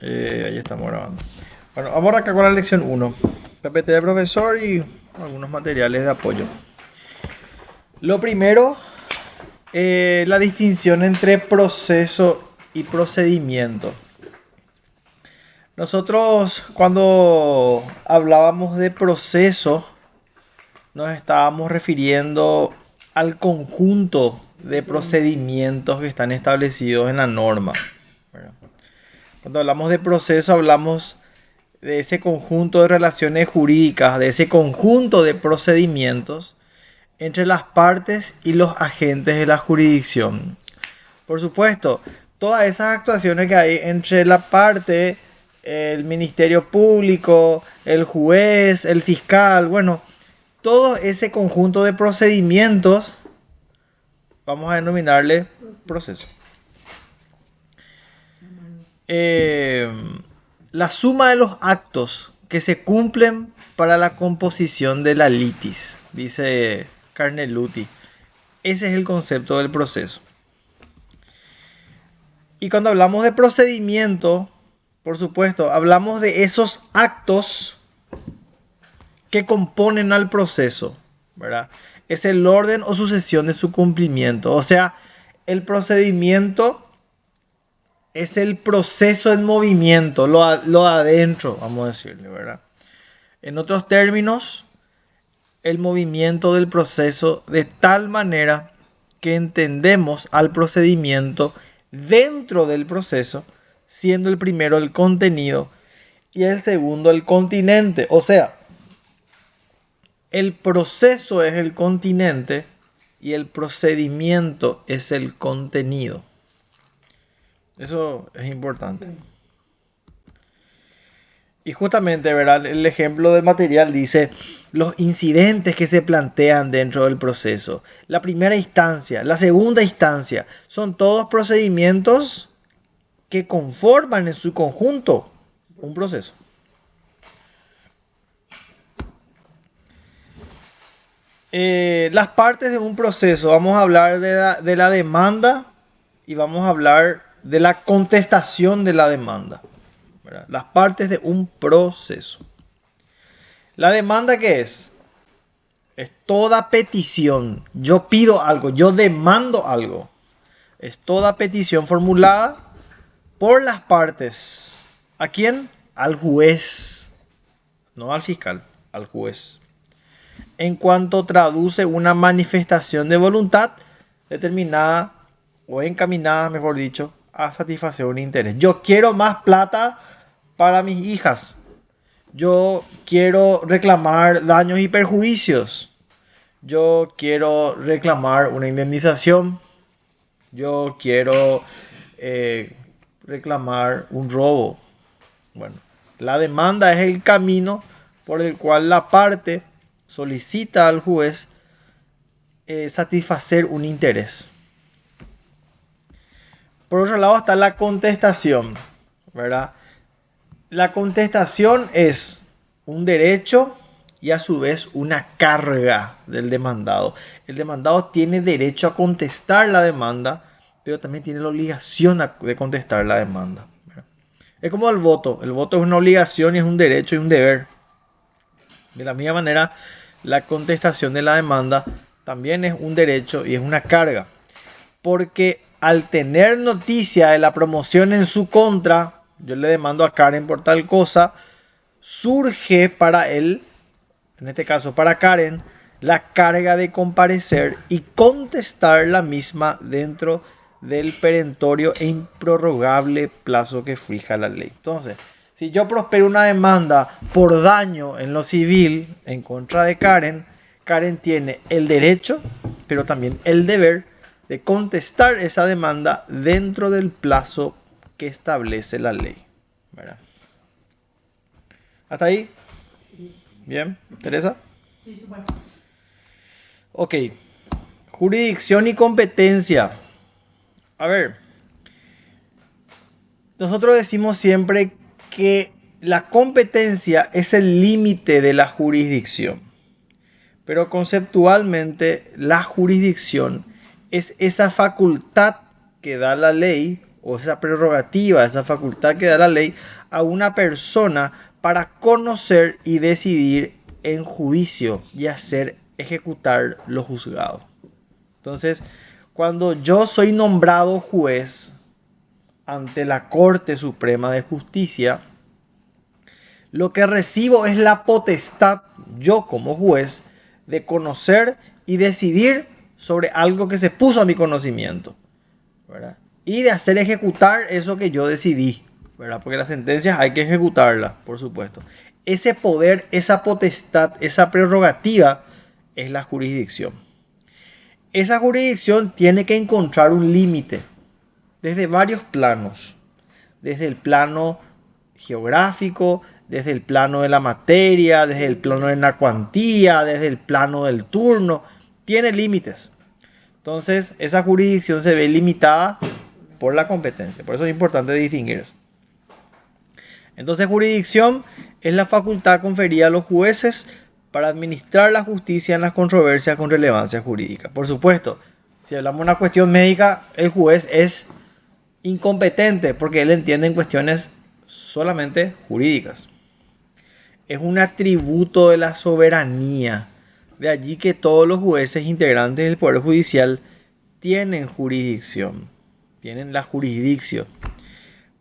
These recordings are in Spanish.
Ahí estamos grabando. Bueno, vamos acá con la lección 1. PPT de profesor y algunos materiales de apoyo. Lo primero, la distinción entre proceso y procedimiento. Nosotros cuando hablábamos de proceso nos estábamos refiriendo al conjunto de procedimientos que están establecidos en la norma, ¿verdad? Cuando hablamos de proceso hablamos de ese conjunto de relaciones jurídicas, de ese conjunto de procedimientos entre las partes y los agentes de la jurisdicción. Por supuesto, todas esas actuaciones que hay entre la parte, el Ministerio Público, el juez, el fiscal, bueno, todo ese conjunto de procedimientos vamos a denominarle proceso. La suma de los actos que se cumplen para la composición de la litis, dice Carneluti. Ese es el concepto del proceso. Y cuando hablamos de procedimiento, por supuesto, hablamos de esos actos que componen al proceso, ¿verdad? Es el orden o sucesión de su cumplimiento. O sea, el procedimiento es el proceso en movimiento, lo adentro, vamos a decirle, ¿verdad? En otros términos, el movimiento del proceso de tal manera que entendemos al procedimiento dentro del proceso, siendo el primero el contenido y el segundo el continente. O sea, el proceso es el continente y el procedimiento es el contenido. Eso es importante. Y justamente, ¿verdad? El ejemplo del material dice los incidentes que se plantean dentro del proceso. La primera instancia, la segunda instancia, son todos procedimientos que conforman en su conjunto un proceso. Las partes de un proceso, vamos a hablar de la demanda y vamos a hablar de la contestación de la demanda, ¿verdad? Las partes de un proceso. ¿La demanda qué es? Es toda petición. Yo pido algo, yo demando algo. Es toda petición formulada por las partes. ¿A quién? Al juez. No al fiscal, al juez. En cuanto traduce una manifestación de voluntad determinada o encaminada, mejor dicho, a satisfacer un interés. Yo quiero más plata para mis hijas. Yo quiero reclamar daños y perjuicios. Yo quiero reclamar una indemnización. Yo quiero reclamar un robo. Bueno, la demanda es el camino por el cual la parte solicita al juez satisfacer un interés. Por otro lado está la contestación, ¿verdad? La contestación es un derecho y a su vez una carga del demandado. El demandado tiene derecho a contestar la demanda, pero también tiene la obligación de contestar la demanda, ¿verdad? Es como el voto. El voto es una obligación y es un derecho y un deber. De la misma manera, la contestación de la demanda también es un derecho y es una carga. Porque al tener noticia de la promoción en su contra, yo le demando a Karen por tal cosa, surge para él, en este caso para Karen, la carga de comparecer y contestar la misma dentro del perentorio e improrrogable plazo que fija la ley. Entonces, si yo prospero una demanda por daño en lo civil en contra de Karen, Karen tiene el derecho, pero también el deber de contestar esa demanda dentro del plazo que establece la ley, ¿verdad? ¿Hasta ahí? ¿Bien? ¿Teresa? Sí, bueno. Ok. Jurisdicción y competencia. A ver. Nosotros decimos siempre que la competencia es el límite de la jurisdicción. Pero conceptualmente la jurisdicción es esa facultad que da la ley o esa prerrogativa, esa facultad que da la ley a una persona para conocer y decidir en juicio y hacer ejecutar lo juzgado. Entonces, cuando yo soy nombrado juez ante la Corte Suprema de Justicia, lo que recibo es la potestad, yo como juez, de conocer y decidir sobre algo que se puso a mi conocimiento, ¿verdad? Y de hacer ejecutar eso que yo decidí, ¿verdad? Porque las sentencias hay que ejecutarlas, por supuesto. Ese poder, esa potestad, esa prerrogativa es la jurisdicción. Esa jurisdicción tiene que encontrar un límite desde varios planos. Desde el plano geográfico, desde el plano de la materia, desde el plano de la cuantía, desde el plano del turno. Tiene límites. Entonces, esa jurisdicción se ve limitada por la competencia. Por eso es importante distinguir eso. Entonces, jurisdicción es la facultad conferida a los jueces para administrar la justicia en las controversias con relevancia jurídica. Por supuesto, si hablamos de una cuestión médica, el juez es incompetente porque él entiende en cuestiones solamente jurídicas. Es un atributo de la soberanía. De allí que todos los jueces integrantes del Poder Judicial tienen jurisdicción, tienen la jurisdicción.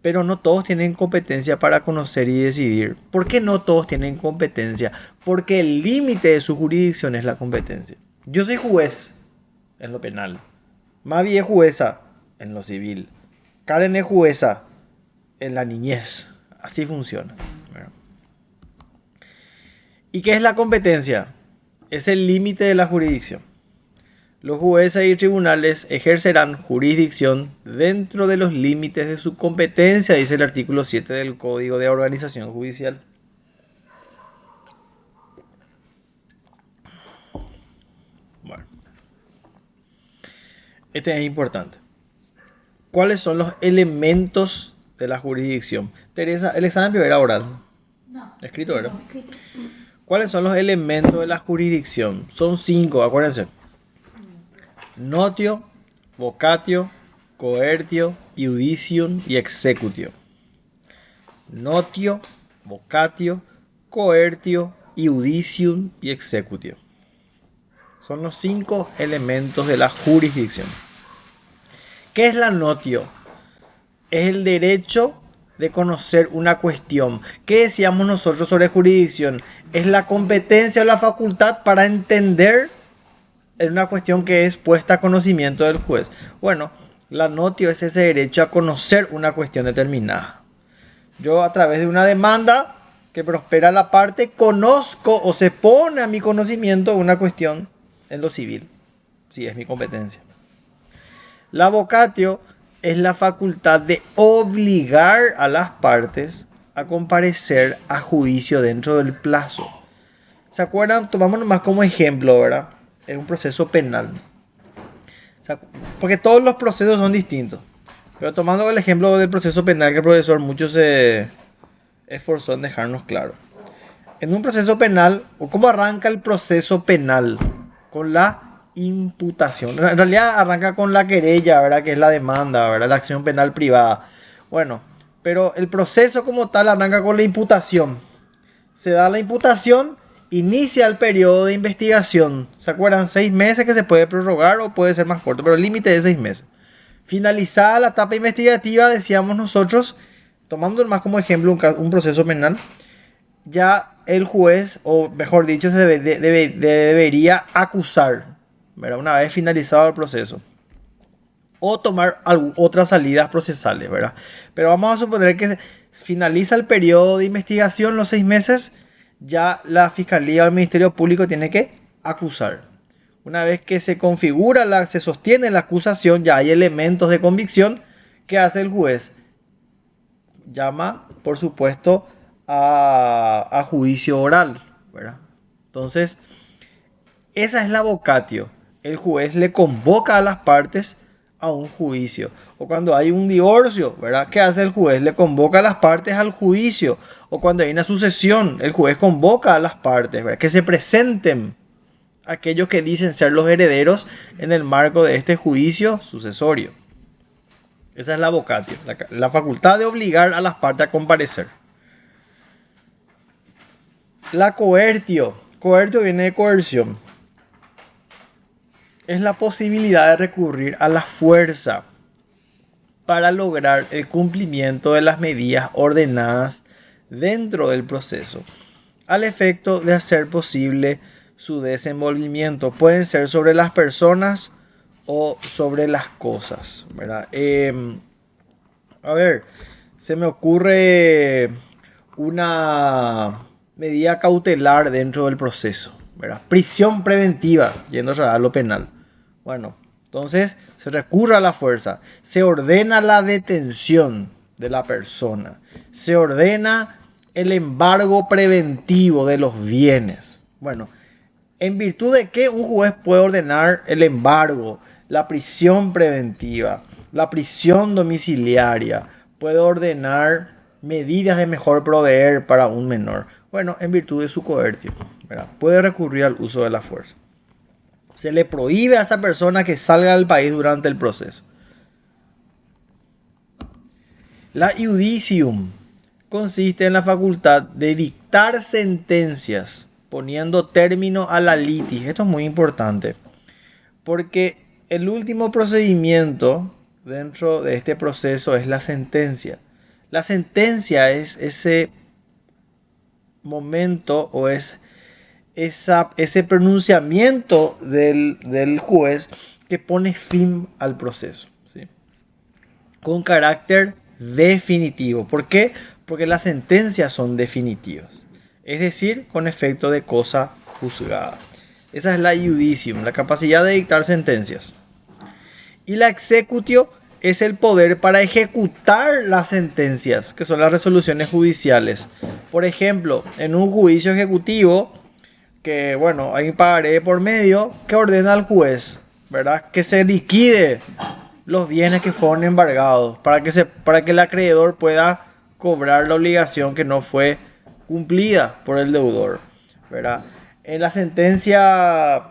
Pero no todos tienen competencia para conocer y decidir. ¿Por qué no todos tienen competencia? Porque el límite de su jurisdicción es la competencia. Yo soy juez en lo penal. Mavi es jueza en lo civil. Karen es jueza en la niñez. Así funciona. ¿Y qué es la competencia? Es el límite de la jurisdicción. Los jueces y tribunales ejercerán jurisdicción dentro de los límites de su competencia, dice el artículo 7 del Código de Organización Judicial. Bueno, este es importante. ¿Cuáles son los elementos de la jurisdicción? Teresa, el examen era oral. No. Escrito, ¿verdad? No, escrito. ¿Cuáles son los elementos de la jurisdicción? Son 5, acuérdense. Notio, vocatio, coertio, iudicium y executio. Notio, vocatio, coertio, iudicium y executio. Son los 5 elementos de la jurisdicción. ¿Qué es la notio? Es el derecho de conocer una cuestión. ¿Qué decíamos nosotros sobre jurisdicción? Es la competencia o la facultad para entender en una cuestión que es puesta a conocimiento del juez. Bueno, la notio es ese derecho a conocer una cuestión determinada. Yo a través de una demanda que prospera la parte, conozco o se pone a mi conocimiento una cuestión en lo civil, si es mi competencia. La vocatio es la facultad de obligar a las partes a comparecer a juicio dentro del plazo. ¿Se acuerdan? Tomamos nomás como ejemplo, ¿verdad? Es un proceso penal. Porque todos los procesos son distintos. Pero tomando el ejemplo del proceso penal que el profesor mucho se esforzó en dejarnos claro. En un proceso penal, ¿cómo arranca el proceso penal? Con la imputación. En realidad arranca con la querella, ¿verdad? Que es la demanda, ¿verdad? La acción penal privada. Bueno, pero el proceso como tal arranca con la imputación. Se da la imputación, inicia el periodo de investigación. ¿Se acuerdan? 6 meses que se puede prorrogar o puede ser más corto, pero el límite es 6 meses. Finalizada la etapa investigativa, decíamos nosotros, tomando más como ejemplo un proceso penal, ya el juez, o mejor dicho, se debería acusar, ¿verdad? Una vez finalizado el proceso. O tomar otras salidas procesales, ¿verdad? Pero vamos a suponer que finaliza el periodo de investigación, los 6 meses, ya la Fiscalía o el Ministerio Público tiene que acusar. Una vez que se configura, se sostiene la acusación, ya hay elementos de convicción. ¿Qué hace el juez? Llama, por supuesto, a juicio oral, ¿verdad? Entonces, esa es la vocatio. El juez le convoca a las partes a un juicio. O cuando hay un divorcio, ¿verdad? ¿Qué hace el juez? Le convoca a las partes al juicio. O cuando hay una sucesión, el juez convoca a las partes, ¿verdad? Que se presenten aquellos que dicen ser los herederos en el marco de este juicio sucesorio. Esa es la vocatio, la facultad de obligar a las partes a comparecer. La coertio. Coertio viene de coerción. Es la posibilidad de recurrir a la fuerza para lograr el cumplimiento de las medidas ordenadas dentro del proceso, al efecto de hacer posible su desenvolvimiento. Pueden ser sobre las personas o sobre las cosas, ¿verdad? A ver, se me ocurre una medida cautelar dentro del proceso, ¿verdad? Prisión preventiva, yéndose a lo penal. Bueno, entonces se recurre a la fuerza, se ordena la detención de la persona, se ordena el embargo preventivo de los bienes. Bueno, ¿en virtud de qué un juez puede ordenar el embargo, la prisión preventiva, la prisión domiciliaria? Puede ordenar medidas de mejor proveer para un menor. Bueno, en virtud de su coertio, ¿verdad? Puede recurrir al uso de la fuerza. Se le prohíbe a esa persona que salga del país durante el proceso. La iudicium consiste en la facultad de dictar sentencias poniendo término a la litis. Esto es muy importante porque el último procedimiento dentro de este proceso es la sentencia. La sentencia es ese momento o es ese pronunciamiento del juez que pone fin al proceso, ¿sí? Con carácter definitivo. ¿Por qué? Porque las sentencias son definitivas, es decir, con efecto de cosa juzgada. Esa es la iudicium, la capacidad de dictar sentencias. Y la executio es el poder para ejecutar las sentencias, que son las resoluciones judiciales. Por ejemplo, en un juicio ejecutivo, que bueno, hay un pagaré por medio, que ordena al juez, ¿verdad?, que se liquide los bienes que fueron embargados para que el acreedor pueda cobrar la obligación que no fue cumplida por el deudor, ¿verdad? En la sentencia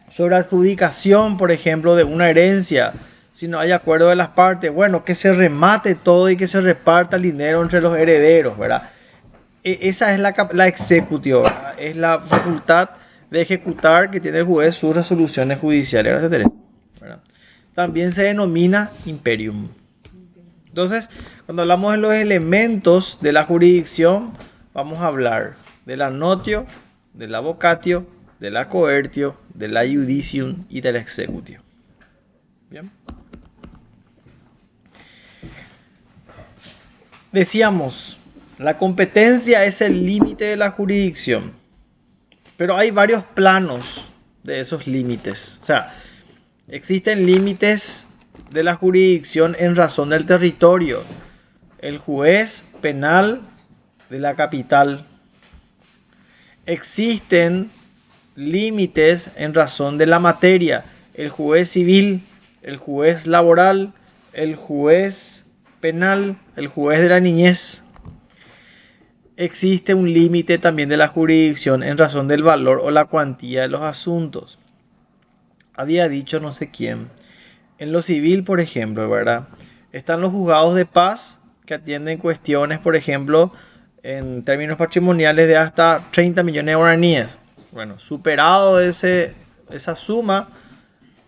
sobre adjudicación, por ejemplo, de una herencia, si no hay acuerdo de las partes, bueno, que se remate todo y que se reparta el dinero entre los herederos, ¿verdad? Esa es la executio, ¿verdad? Es la facultad de ejecutar que tiene el juez sus resoluciones judiciales. Gracias, Teresa, ¿verdad? También se denomina imperium. Entonces, cuando hablamos de los elementos de la jurisdicción, vamos a hablar de la notio, de la vocatio, de la coertio, de la iudicium y de la executio. Bien. Decíamos, la competencia es el límite de la jurisdicción, pero hay varios planos de esos límites. O sea, existen límites de la jurisdicción en razón del territorio. El juez penal de la capital. Existen límites en razón de la materia. El juez civil, el juez laboral, el juez penal, el juez de la niñez. Existe un límite también de la jurisdicción en razón del valor o la cuantía de los asuntos. Había dicho no sé quién. En lo civil, por ejemplo, ¿verdad?, están los juzgados de paz que atienden cuestiones, por ejemplo, en términos patrimoniales de hasta 30 millones de guaraníes. Bueno, superado esa suma,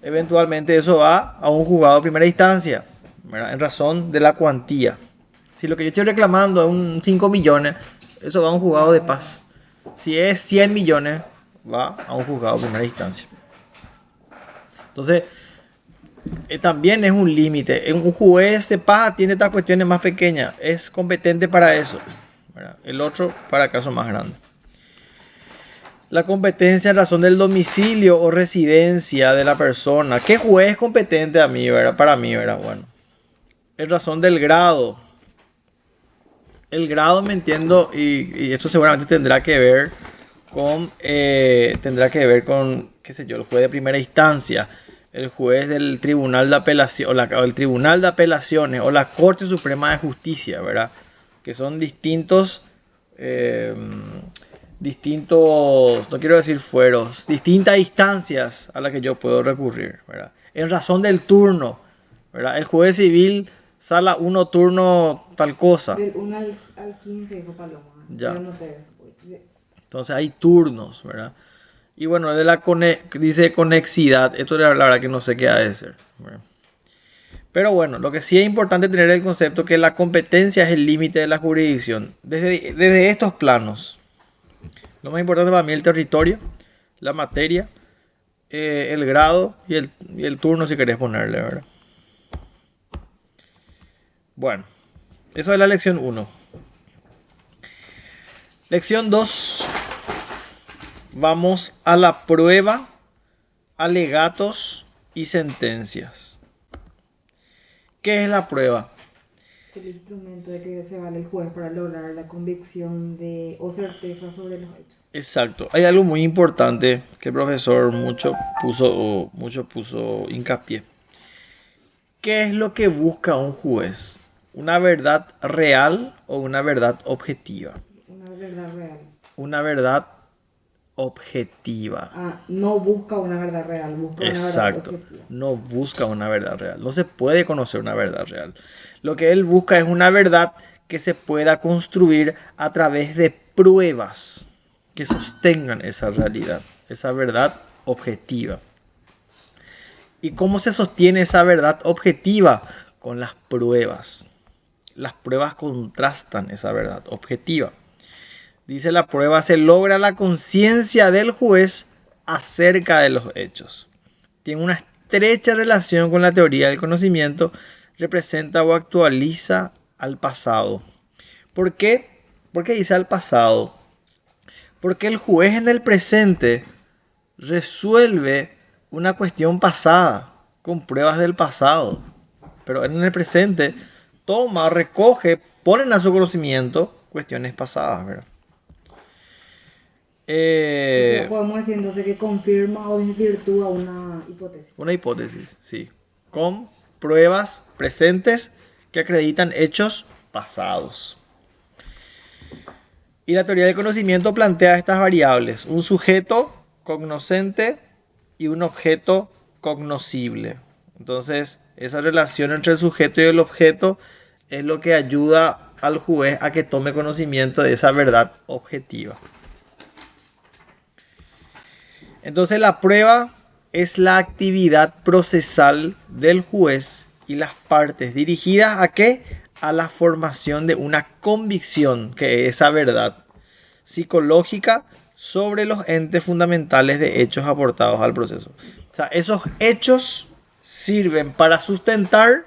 eventualmente eso va a un juzgado de primera instancia, ¿verdad?, en razón de la cuantía. Si lo que yo estoy reclamando es un 5 millones, eso va a un juzgado de paz. Si es 100 millones, va a un juzgado de primera instancia. Entonces, también es un límite. Un juez de paz atiende estas cuestiones más pequeñas, es competente para eso, ¿verdad? El otro para casos más grandes. La competencia en razón del domicilio o residencia de la persona. ¿Qué juez es competente a mí, ¿verdad? Para mí, ¿verdad? Bueno, en razón del grado. El grado, me entiendo, y esto seguramente tendrá que ver con, qué sé yo, el juez de primera instancia, el juez del tribunal de apelación, o el tribunal de apelaciones, o la Corte Suprema de Justicia, ¿verdad? Que son distintos, no quiero decir fueros, distintas instancias a las que yo puedo recurrir, ¿verdad? En razón del turno, ¿verdad? El juez civil, sala 1, turno tal cosa. Del 1 al 15 dijo Paloma. Ya. Yo no te... Entonces hay turnos, ¿verdad? Y bueno, de la dice conexidad, esto la verdad que no sé qué ha de ser, ¿verdad? Pero bueno, lo que sí es importante tener el concepto que la competencia es el límite de la jurisdicción. Desde estos planos, lo más importante para mí es el territorio, la materia, el grado y el turno si querés ponerle, ¿verdad? Bueno, eso es la lección 1. Lección 2. Vamos a la prueba, alegatos y sentencias. ¿Qué es la prueba? El instrumento de que se vale el juez para lograr la convicción de o certeza sobre los hechos. Exacto. Hay algo muy importante que el profesor mucho puso hincapié. ¿Qué es lo que busca un juez? ¿Una verdad real o una verdad objetiva? Una verdad real. Una verdad objetiva. No busca una verdad real, busca Exacto. una verdad objetiva. No busca una verdad real. No se puede conocer una verdad real. Lo que él busca es una verdad que se pueda construir a través de pruebas que sostengan esa realidad, esa verdad objetiva. ¿Y cómo se sostiene esa verdad objetiva? Con las pruebas. Las pruebas contrastan esa verdad objetiva. Dice la prueba, se logra la conciencia del juez acerca de los hechos. Tiene una estrecha relación con la teoría del conocimiento, representa o actualiza al pasado. ¿Por qué? ¿Por qué dice al pasado? Porque el juez en el presente resuelve una cuestión pasada con pruebas del pasado. Pero en el presente toma, recoge, ponen a su conocimiento cuestiones pasadas, ¿verdad? O sea, podemos decir entonces que confirma o desvirtúa una hipótesis. Una hipótesis, sí. Con pruebas presentes que acreditan hechos pasados. Y la teoría del conocimiento plantea estas variables: un sujeto cognoscente y un objeto cognoscible. Entonces, esa relación entre el sujeto y el objeto es lo que ayuda al juez a que tome conocimiento de esa verdad objetiva. Entonces, la prueba es la actividad procesal del juez y las partes dirigidas ¿a qué? A la formación de una convicción, que es esa verdad psicológica sobre los entes fundamentales de hechos aportados al proceso. O sea, esos hechos sirven para sustentar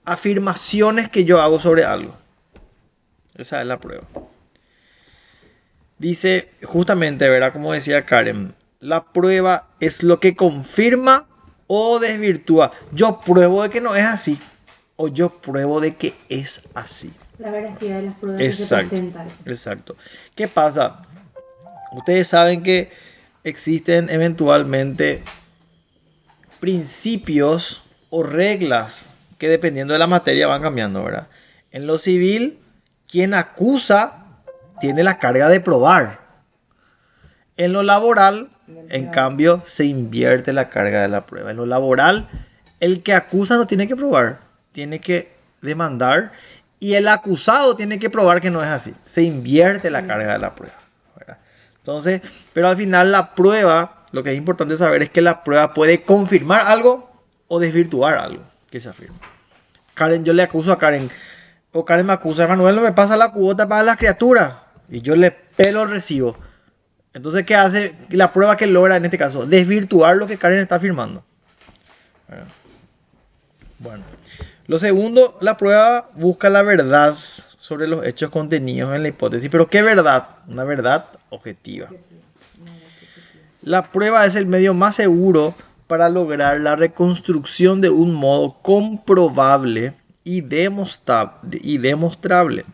afirmaciones que yo hago sobre algo. Esa es la prueba. Dice justamente, ¿verdad? Como decía Karen, la prueba es lo que confirma o desvirtúa. Yo pruebo de que no es así o yo pruebo de que es así. La veracidad de las pruebas Exacto, que se presentan. exacto. ¿Qué pasa? Ustedes saben que existen eventualmente principios o reglas que dependiendo de la materia van cambiando, ¿verdad? En lo civil, quien acusa tiene la carga de probar. En lo laboral, en cambio, se invierte la carga de la prueba. En lo laboral, el que acusa no tiene que probar, tiene que demandar y el acusado tiene que probar que no es así. Se invierte la carga de la prueba, ¿verdad? Entonces, pero al final la prueba, lo que es importante saber es que la prueba puede confirmar algo o desvirtuar algo que se afirma. Karen, yo le acuso a Karen, o Karen me acusa, Manuel no me pasa la cuota para las criaturas y yo le pelo el recibo. Entonces, ¿qué hace la prueba que logra en este caso? Desvirtuar lo que Karen está afirmando. Bueno, lo segundo, la prueba busca la verdad sobre los hechos contenidos en la hipótesis. ¿Pero qué verdad? Una verdad objetiva. La prueba es el medio más seguro para lograr la reconstrucción de un modo comprobable y demostrable,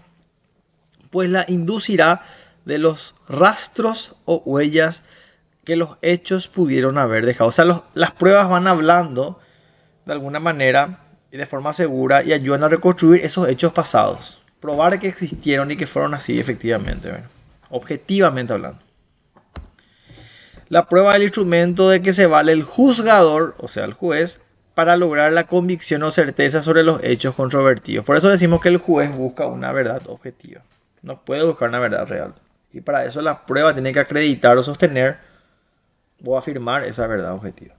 pues la inducirá de los rastros o huellas que los hechos pudieron haber dejado. O sea, las pruebas van hablando de alguna manera y de forma segura y ayudan a reconstruir esos hechos pasados. Probar que existieron y que fueron así efectivamente, ¿verdad? Objetivamente hablando. La prueba es el instrumento de que se vale el juzgador, o sea, el juez, para lograr la convicción o certeza sobre los hechos controvertidos. Por eso decimos que el juez busca una verdad objetiva. No puede buscar una verdad real. Y para eso la prueba tiene que acreditar o sostener o afirmar esa verdad objetiva.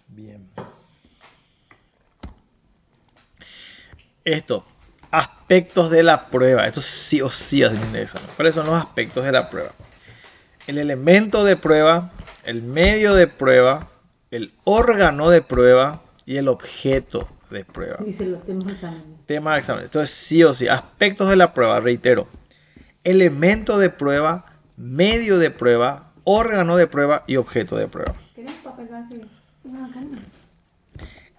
Bien. Esto, aspectos de la prueba. Esto sí o sí hacen un examen. ¿Cuáles son los aspectos de la prueba? El elemento de prueba, el medio de prueba, el órgano de prueba y el objeto de prueba. Dice los temas de examen. Tema de examen. Esto es sí o sí. Aspectos de la prueba, reitero. Elemento de prueba, medio de prueba, órgano de prueba y objeto de prueba. ¿Querés papel base? No, acá no.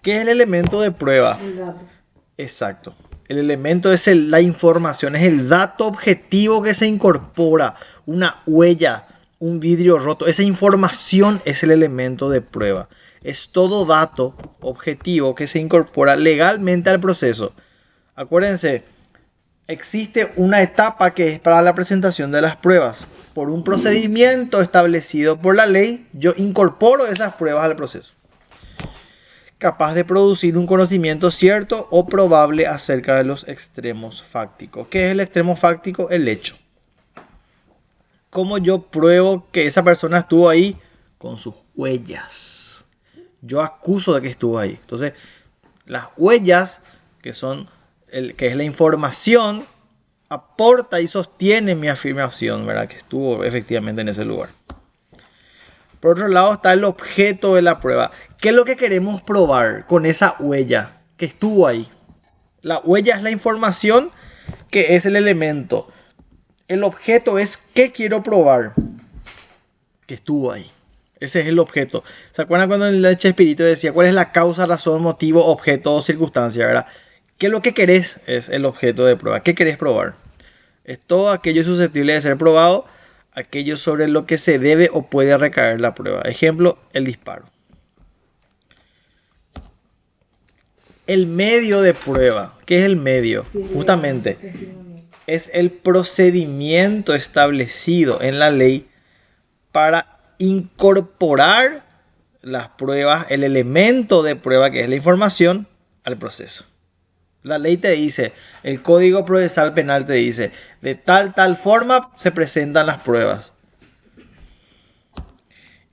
¿Qué es el elemento de prueba? El dato. Exacto. El elemento es la información, es el dato objetivo que se incorpora, una huella, un vidrio roto. Esa información es el elemento de prueba. Es todo dato objetivo que se incorpora legalmente al proceso. Acuérdense, existe una etapa que es para la presentación de las pruebas. Por un procedimiento establecido por la ley, yo incorporo esas pruebas al proceso, capaz de producir un conocimiento cierto o probable acerca de los extremos fácticos. ¿Qué es el extremo fáctico? El hecho. ¿Cómo yo pruebo que esa persona estuvo ahí? Con sus huellas. Yo acuso de que estuvo ahí. Entonces, las huellas, que es la información, aporta y sostiene mi afirmación, ¿verdad? Que estuvo efectivamente en ese lugar. Por otro lado está el objeto de la prueba. ¿Qué es lo que queremos probar con esa huella que estuvo ahí? La huella es la información, que es el elemento. El objeto es ¿qué quiero probar? Que estuvo ahí. Ese es el objeto. ¿Se acuerdan cuando en el Chespirito decía cuál es la causa, razón, motivo, objeto o circunstancia, ¿verdad? ¿Qué es lo que querés? Es el objeto de prueba. ¿Qué querés probar? Es todo aquello susceptible de ser probado, aquello sobre lo que se debe o puede recaer la prueba. Ejemplo, el disparo. El medio de prueba. ¿Qué es el medio? Sí, justamente es el procedimiento establecido en la ley para incorporar las pruebas, el elemento de prueba que es la información, al proceso. La ley te dice, el Código Procesal Penal te dice, de tal forma se presentan las pruebas.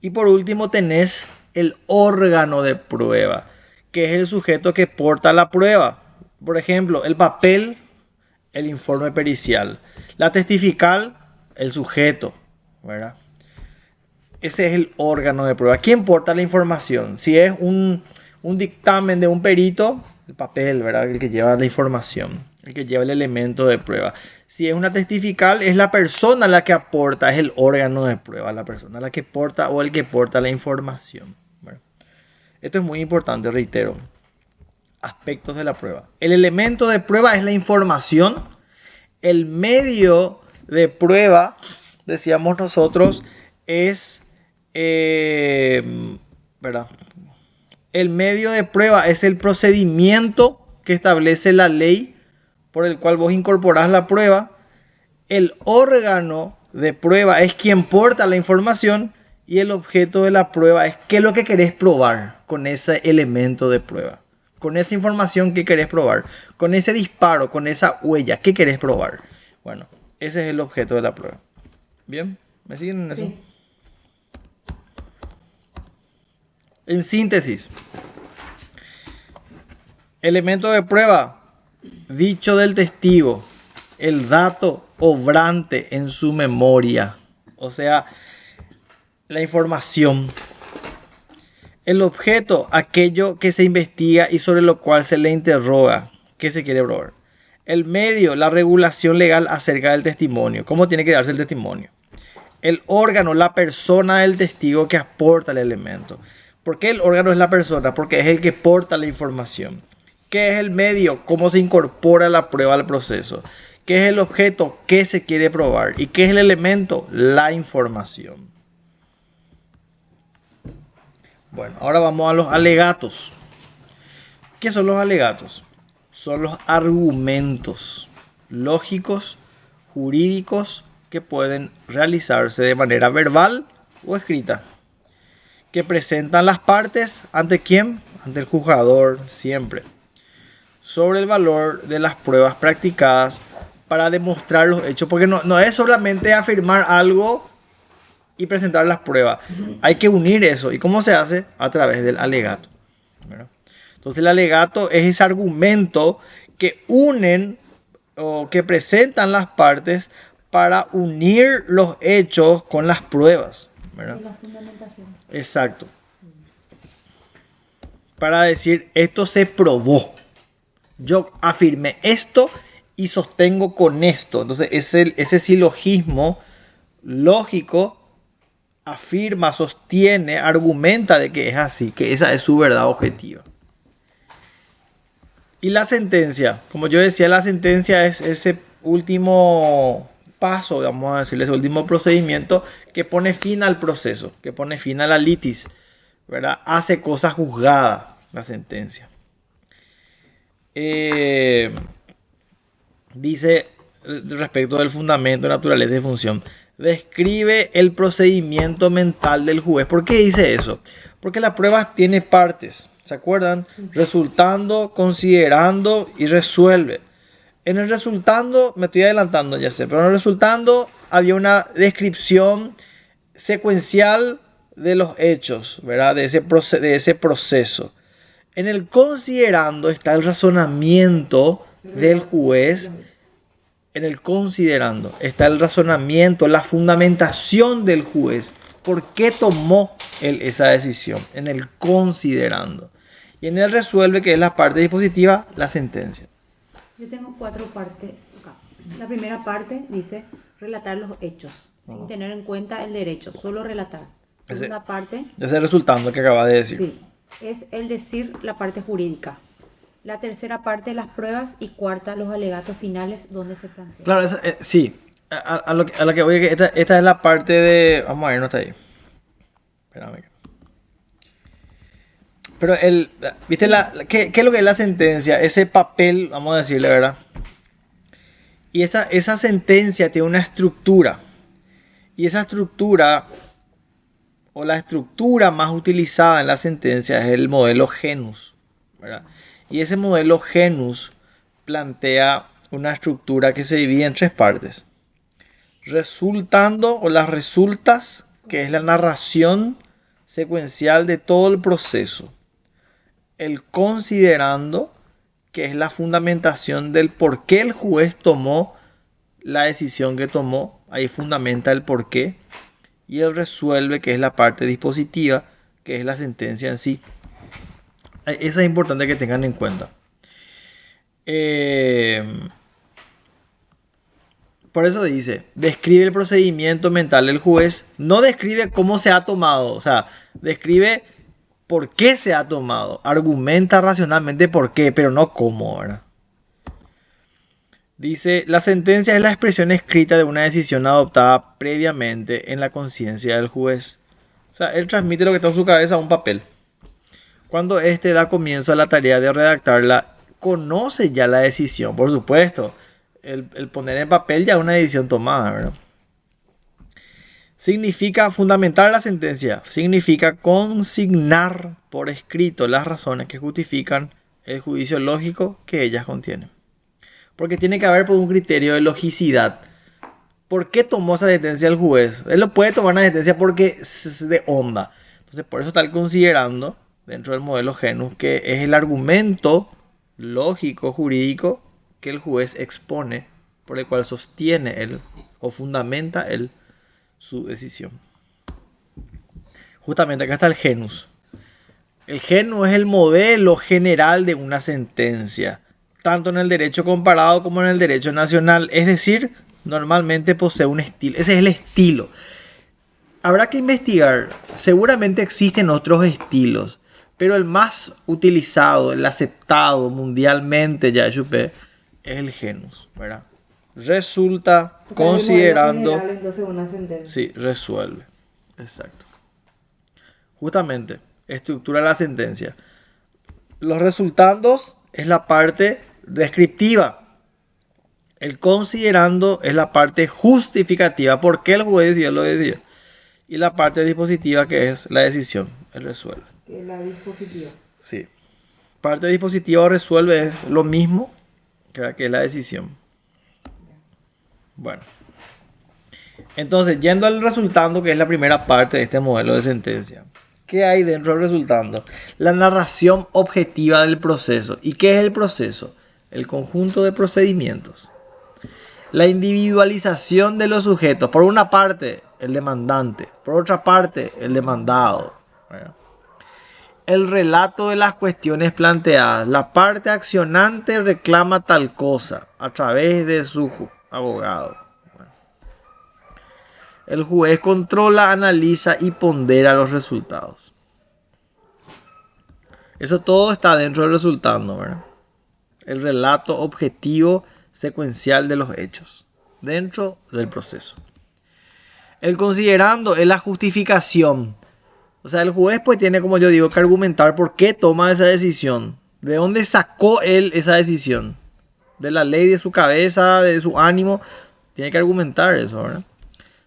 Y por último tenés el órgano de prueba, que es el sujeto que porta la prueba. Por ejemplo, el papel, el informe pericial. La testifical, el sujeto, ¿verdad? Ese es el órgano de prueba. ¿Quién porta la información? Si es un dictamen de un perito, el papel, ¿verdad? El que lleva la información, el que lleva el elemento de prueba. Si es una testifical, es la persona la que aporta, es el órgano de prueba, la persona la que porta o el que porta la información, ¿verdad? Esto es muy importante, reitero. Aspectos de la prueba. El elemento de prueba es la información. El medio de prueba, decíamos nosotros, es ¿verdad? El medio de prueba es el procedimiento que establece la ley por el cual vos incorporás la prueba. El órgano de prueba es quien porta la información y el objeto de la prueba es qué es lo que querés probar con ese elemento de prueba. Con esa información que querés probar, con ese disparo, con esa huella, ¿qué querés probar? Bueno, ese es el objeto de la prueba. ¿Bien? ¿Me siguen en eso? Sí. En síntesis, elemento de prueba, dicho del testigo, el dato obrante en su memoria, o sea, la información. El objeto, aquello que se investiga y sobre lo cual se le interroga, ¿qué se quiere probar? El medio, la regulación legal acerca del testimonio, cómo tiene que darse el testimonio. El órgano, la persona del testigo que aporta el elemento. ¿Por qué el órgano es la persona? Porque es el que porta la información. ¿Qué es el medio? ¿Cómo se incorpora la prueba al proceso? ¿Qué es el objeto? ¿Qué se quiere probar? ¿Y qué es el elemento? La información. Bueno, ahora vamos a los alegatos. ¿Qué son los alegatos? Son los argumentos lógicos, jurídicos, que pueden realizarse de manera verbal o escrita, que presentan las partes, ¿ante quién? Ante el juzgador, siempre. Sobre el valor de las pruebas practicadas para demostrar los hechos. Porque no es solamente afirmar algo y presentar las pruebas. Hay que unir eso. ¿Y cómo se hace? A través del alegato, ¿verdad? Entonces el alegato es ese argumento que unen o que presentan las partes para unir los hechos con las pruebas, ¿verdad? Y la fundamentación. Exacto. Para decir, esto se probó. Yo afirmé esto y sostengo con esto. Entonces ese silogismo lógico afirma, sostiene, argumenta de que es así, que esa es su verdad objetiva. Y la sentencia, como yo decía, la sentencia es ese último paso, vamos a decirle, ese último procedimiento que pone fin al proceso, que pone fin a la litis, ¿verdad? Hace cosa juzgada la sentencia. Dice respecto del fundamento, naturaleza y función, describe el procedimiento mental del juez. ¿Por qué dice eso? Porque la prueba tiene partes, ¿se acuerdan? Resultando, considerando y resuelve. En el resultando, me estoy adelantando, ya sé, pero en el resultando había una descripción secuencial de los hechos, ¿verdad? De ese proceso. En el considerando está el razonamiento del juez. En el considerando está el razonamiento, la fundamentación del juez. ¿Por qué tomó él esa decisión? En el considerando. Y en el resuelve, que es la parte dispositiva, la sentencia. Yo tengo 4 partes acá. La primera parte dice relatar los hechos, sin tener en cuenta el derecho, solo relatar. Segunda parte. Ese resultando que acaba de decir. Sí, es el decir la parte jurídica. La tercera parte, las pruebas. Y cuarta, los alegatos finales, donde se plantea. Claro, sí. A lo que voy, esta es la parte de... Vamos a ver, no está ahí. Espérame. Pero ¿viste qué es lo que es la sentencia? Ese papel, vamos a decirle, ¿verdad? Y esa sentencia tiene una estructura. Y esa estructura, o la estructura más utilizada en la sentencia, es el modelo genus, ¿verdad? Y ese modelo genus plantea una estructura que se divide en 3 partes. Resultando, o las resultas, que es la narración secuencial de todo el proceso. El considerando, que es la fundamentación del por qué el juez tomó la decisión que tomó. Ahí fundamenta el por qué. Y el resuelve, que es la parte dispositiva, que es la sentencia en sí. Eso es importante que tengan en cuenta. Por eso dice, describe el procedimiento mental del juez. No describe cómo se ha tomado, o sea, describe por qué se ha tomado. Argumenta racionalmente por qué, pero no cómo, ¿verdad? Dice, la sentencia es la expresión escrita de una decisión adoptada previamente en la conciencia del juez. O sea, él transmite lo que está en su cabeza a un papel. Cuando éste da comienzo a la tarea de redactarla, conoce ya la decisión, por supuesto. El poner en papel ya es una decisión tomada, ¿verdad? Significa fundamentar la sentencia, significa consignar por escrito las razones que justifican el juicio lógico que ellas contienen. Porque tiene que haber por un criterio de logicidad. ¿Por qué tomó esa sentencia el juez? Él no puede tomar una sentencia porque es de onda. Entonces, por eso está considerando, dentro del modelo genus, que es el argumento lógico, jurídico, que el juez expone, por el cual sostiene él o fundamenta él su decisión. Justamente acá está el genus. El genus es el modelo general de una sentencia, tanto en el derecho comparado como en el derecho nacional. Es decir, normalmente posee un estilo. Ese es el estilo. Habrá que investigar. Seguramente existen otros estilos, pero el más utilizado, el aceptado mundialmente, ya es el genus, ¿verdad? Resulta, o sea, considerando... General, entonces una sentencia. Sí, resuelve. Exacto. Justamente, estructura la sentencia. Los resultados es la parte descriptiva. El considerando es la parte justificativa. ¿Por qué el juez decidió lo decidió? Y la parte dispositiva, que es la decisión. Él resuelve. Que es la dispositiva. Sí. Parte dispositiva o resuelve es lo mismo que es la decisión. Bueno. Entonces, yendo al resultando, que es la primera parte de este modelo de sentencia. ¿Qué hay dentro del resultando? La narración objetiva del proceso. ¿Y qué es el proceso? El conjunto de procedimientos. La individualización de los sujetos. Por una parte, el demandante. Por otra parte, el demandado. El relato de las cuestiones planteadas. La parte accionante reclama tal cosa a través de su abogado. El juez controla, analiza y pondera los resultados. Eso todo está dentro del resultado, ¿verdad? El relato objetivo secuencial de los hechos dentro del proceso. El considerando es la justificación. O sea, el juez pues tiene, como yo digo, que argumentar por qué toma esa decisión. ¿De dónde sacó él esa decisión? ¿De la ley, de su cabeza, de su ánimo? Tiene que argumentar eso, ¿verdad?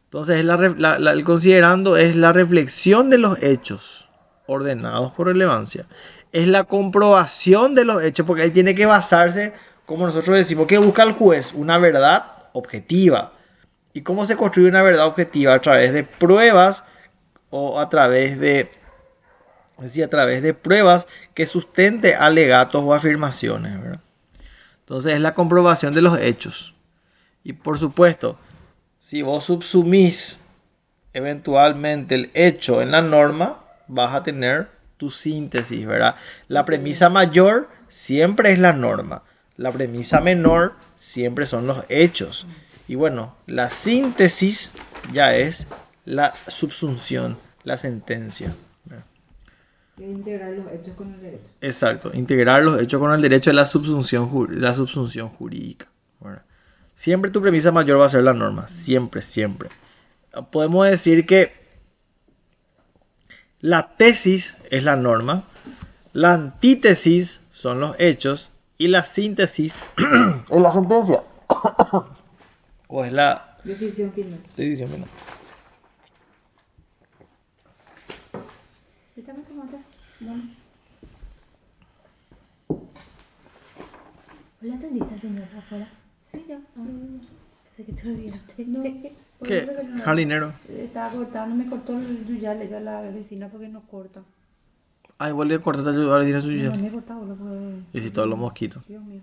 Entonces el considerando es la reflexión de los hechos ordenados por relevancia. Es la comprobación de los hechos, porque él tiene que basarse, como nosotros decimos, ¿qué busca el juez? Una verdad objetiva. ¿Y cómo se construye una verdad objetiva? A través de pruebas o a través de pruebas que sustente alegatos o afirmaciones, ¿verdad? Entonces es la comprobación de los hechos. Y por supuesto, si vos subsumís eventualmente el hecho en la norma, vas a tener tu síntesis, ¿verdad? La premisa mayor siempre es la norma. La premisa menor siempre son los hechos. Y bueno, la síntesis ya es la subsunción, la sentencia. Integrar los hechos con el derecho. Exacto, integrar los hechos con el derecho es la subsunción jurídica. ¿Verdad? Siempre tu premisa mayor va a ser la norma. Siempre, siempre. Podemos decir que la tesis es la norma, la antítesis son los hechos y la síntesis es la sentencia. O es la Decisión final. decisión final. ¿Hola, atendiste al señor afuera? Sí, ya. Pensé que te olvidaste. No. ¿Qué? Jardinero. Estaba cortando, me cortó el yuyal, esa es la vecina porque no corta. Ay, vuelve a cortar el jardinero suyo. No me he cortado, porque... Y si todos los mosquitos. Dios mío.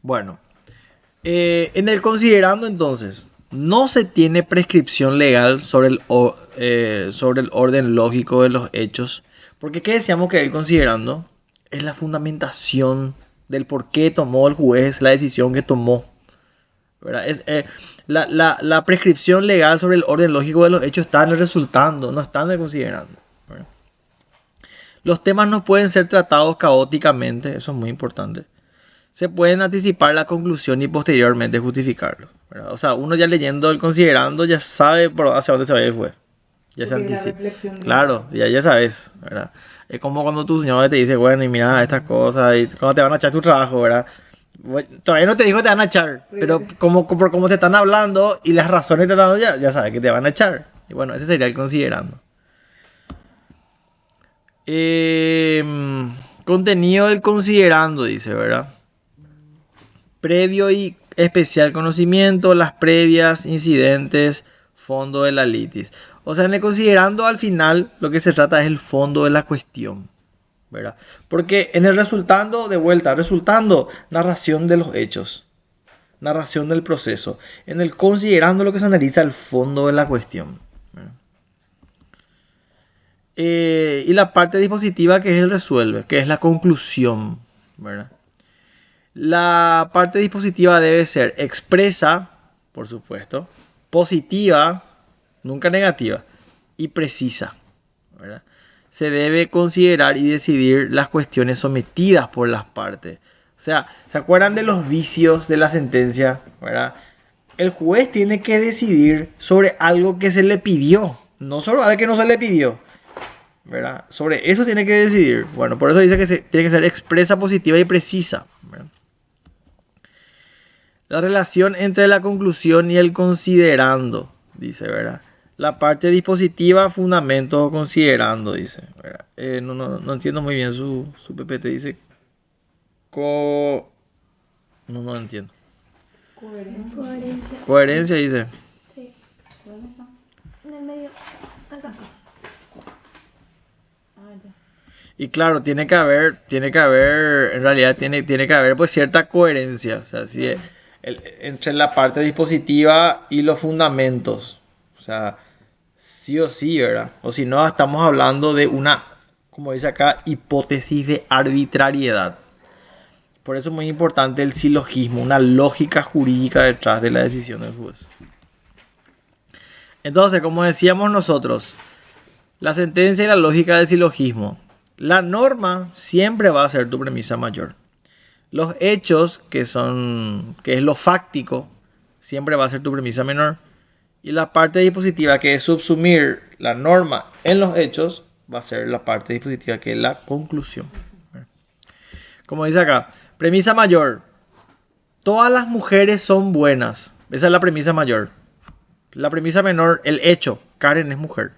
Bueno. En el considerando entonces, no se tiene prescripción legal sobre el orden lógico de los hechos. Porque ¿qué decíamos que el considerando? Es la fundamentación del por qué tomó el juez la decisión que tomó. ¿Verdad? La prescripción legal sobre el orden lógico de los hechos está en el resultando, no está en el considerando. ¿Verdad? Los temas no pueden ser tratados caóticamente, eso es muy importante. Se pueden anticipar la conclusión y posteriormente justificarlo, ¿verdad? O sea, uno ya leyendo el considerando ya sabe hacia dónde se va el juez. Ya se anticipa. Claro, ya sabes, ¿verdad? Es como cuando tu señor te dice, bueno, y mira estas cosas, y cuando te van a echar tu trabajo, ¿verdad? Todavía no te dijo que te van a echar, pero como te están hablando y las razones que te están dando, ya sabes que te van a echar. Y bueno, ese sería el considerando. Contenido del considerando, dice, ¿verdad? Previo y especial conocimiento, las previas, incidentes, fondo de la litis. O sea, en el considerando al final lo que se trata es el fondo de la cuestión, ¿verdad? Porque en el resultando, de vuelta, resultando, narración de los hechos, narración del proceso. En el considerando lo que se analiza el fondo de la cuestión, ¿verdad? Y la parte dispositiva que es el resuelve, que es la conclusión, ¿verdad? La parte dispositiva debe ser expresa, por supuesto, positiva, nunca negativa, y precisa, ¿verdad? Se debe considerar y decidir las cuestiones sometidas por las partes. O sea, ¿se acuerdan de los vicios de la sentencia? ¿Verdad? El juez tiene que decidir sobre algo que se le pidió, no sobre algo que no se le pidió, ¿verdad? Sobre eso tiene que decidir. Bueno, por eso dice que tiene que ser expresa, positiva y precisa, ¿verdad? La relación entre la conclusión y el considerando, dice, ¿verdad? La parte dispositiva, fundamentos o considerando, dice. No entiendo muy bien su PPT. Dice no entiendo. Coherencia. Coherencia, dice. Sí. En el medio. Acá. Y claro, tiene que haber, en realidad tiene que haber pues cierta coherencia. O sea, si entre la parte dispositiva y los fundamentos. O sea, sí o sí, ¿verdad? O si no, estamos hablando de una, como dice acá, hipótesis de arbitrariedad. Por eso es muy importante el silogismo, una lógica jurídica detrás de la decisión del juez. Entonces, como decíamos nosotros, la sentencia y la lógica del silogismo. La norma siempre va a ser tu premisa mayor. Los hechos, que es lo fáctico, siempre va a ser tu premisa menor. Y la parte dispositiva, que es subsumir la norma en los hechos, va a ser la parte dispositiva, que es la conclusión. Como dice acá, premisa mayor. Todas las mujeres son buenas. Esa es la premisa mayor. La premisa menor, el hecho. Karen es mujer.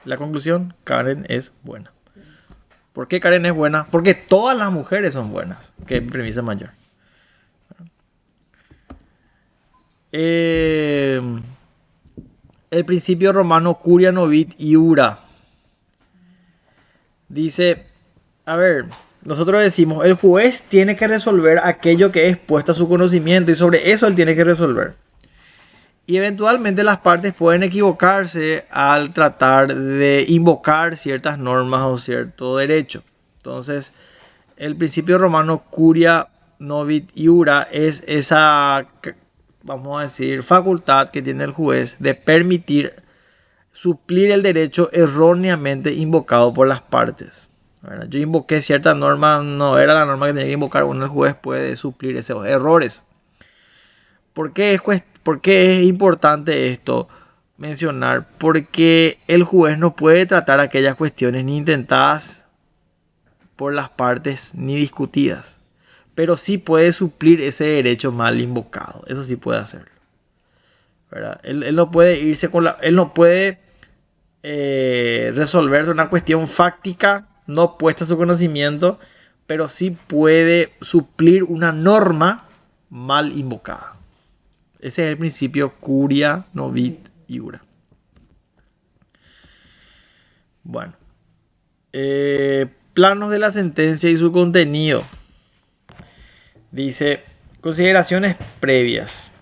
La conclusión, Karen es buena. ¿Por qué Karen es buena? Porque todas las mujeres son buenas. Que es premisa mayor. El principio romano curia novit iura. Dice, a ver, nosotros decimos, el juez tiene que resolver aquello que es puesto a su conocimiento y sobre eso él tiene que resolver. Y eventualmente las partes pueden equivocarse al tratar de invocar ciertas normas o cierto derecho. Entonces, el principio romano curia novit iura es esa, vamos a decir, facultad que tiene el juez de permitir suplir el derecho erróneamente invocado por las partes. Bueno, yo invoqué cierta norma, no era la norma que tenía que invocar, bueno, el juez puede suplir esos errores. ¿Por qué es importante esto mencionar? Porque el juez no puede tratar aquellas cuestiones ni intentadas por las partes ni discutidas, pero sí puede suplir ese derecho mal invocado. Eso sí puede hacerlo, ¿verdad? Él no puede irse él no puede resolverse una cuestión fáctica no puesta a su conocimiento, pero sí puede suplir una norma mal invocada. Ese es el principio curia novit iura. Bueno. Planos de la sentencia y su contenido. Dice, consideraciones previas.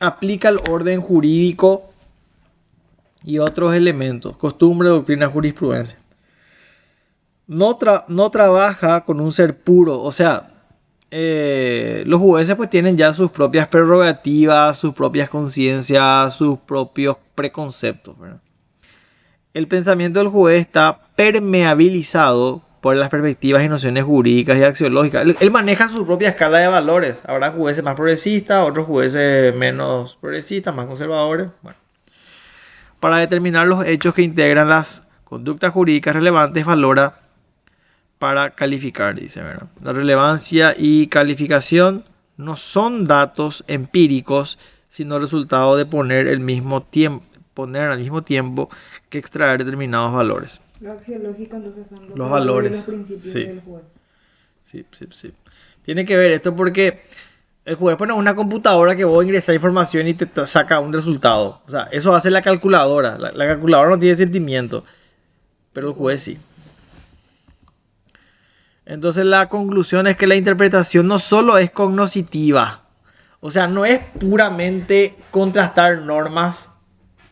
Aplica el orden jurídico y otros elementos, costumbre, doctrina, jurisprudencia. No trabaja con un ser puro, o sea, los jueces pues tienen ya sus propias prerrogativas, sus propias conciencias, sus propios preconceptos, ¿verdad? El pensamiento del juez está permeabilizado por las perspectivas y nociones jurídicas y axiológicas. Él maneja su propia escala de valores. Habrá jueces más progresistas, otros jueces menos progresistas, más conservadores. Bueno. Para determinar los hechos que integran las conductas jurídicas relevantes, valora para calificar, dice, ¿verdad? La relevancia y calificación no son datos empíricos, sino resultado de poner al mismo tiempo que extraer determinados valores. Lo axiológico entonces son los valores, los principios del juez. Sí. Tiene que ver esto porque el juez pone una computadora que vos ingresás información y te saca un resultado. O sea, eso hace la calculadora. La calculadora no tiene sentimiento, pero el juez sí. Entonces la conclusión es que la interpretación no solo es cognoscitiva, o sea, no es puramente contrastar normas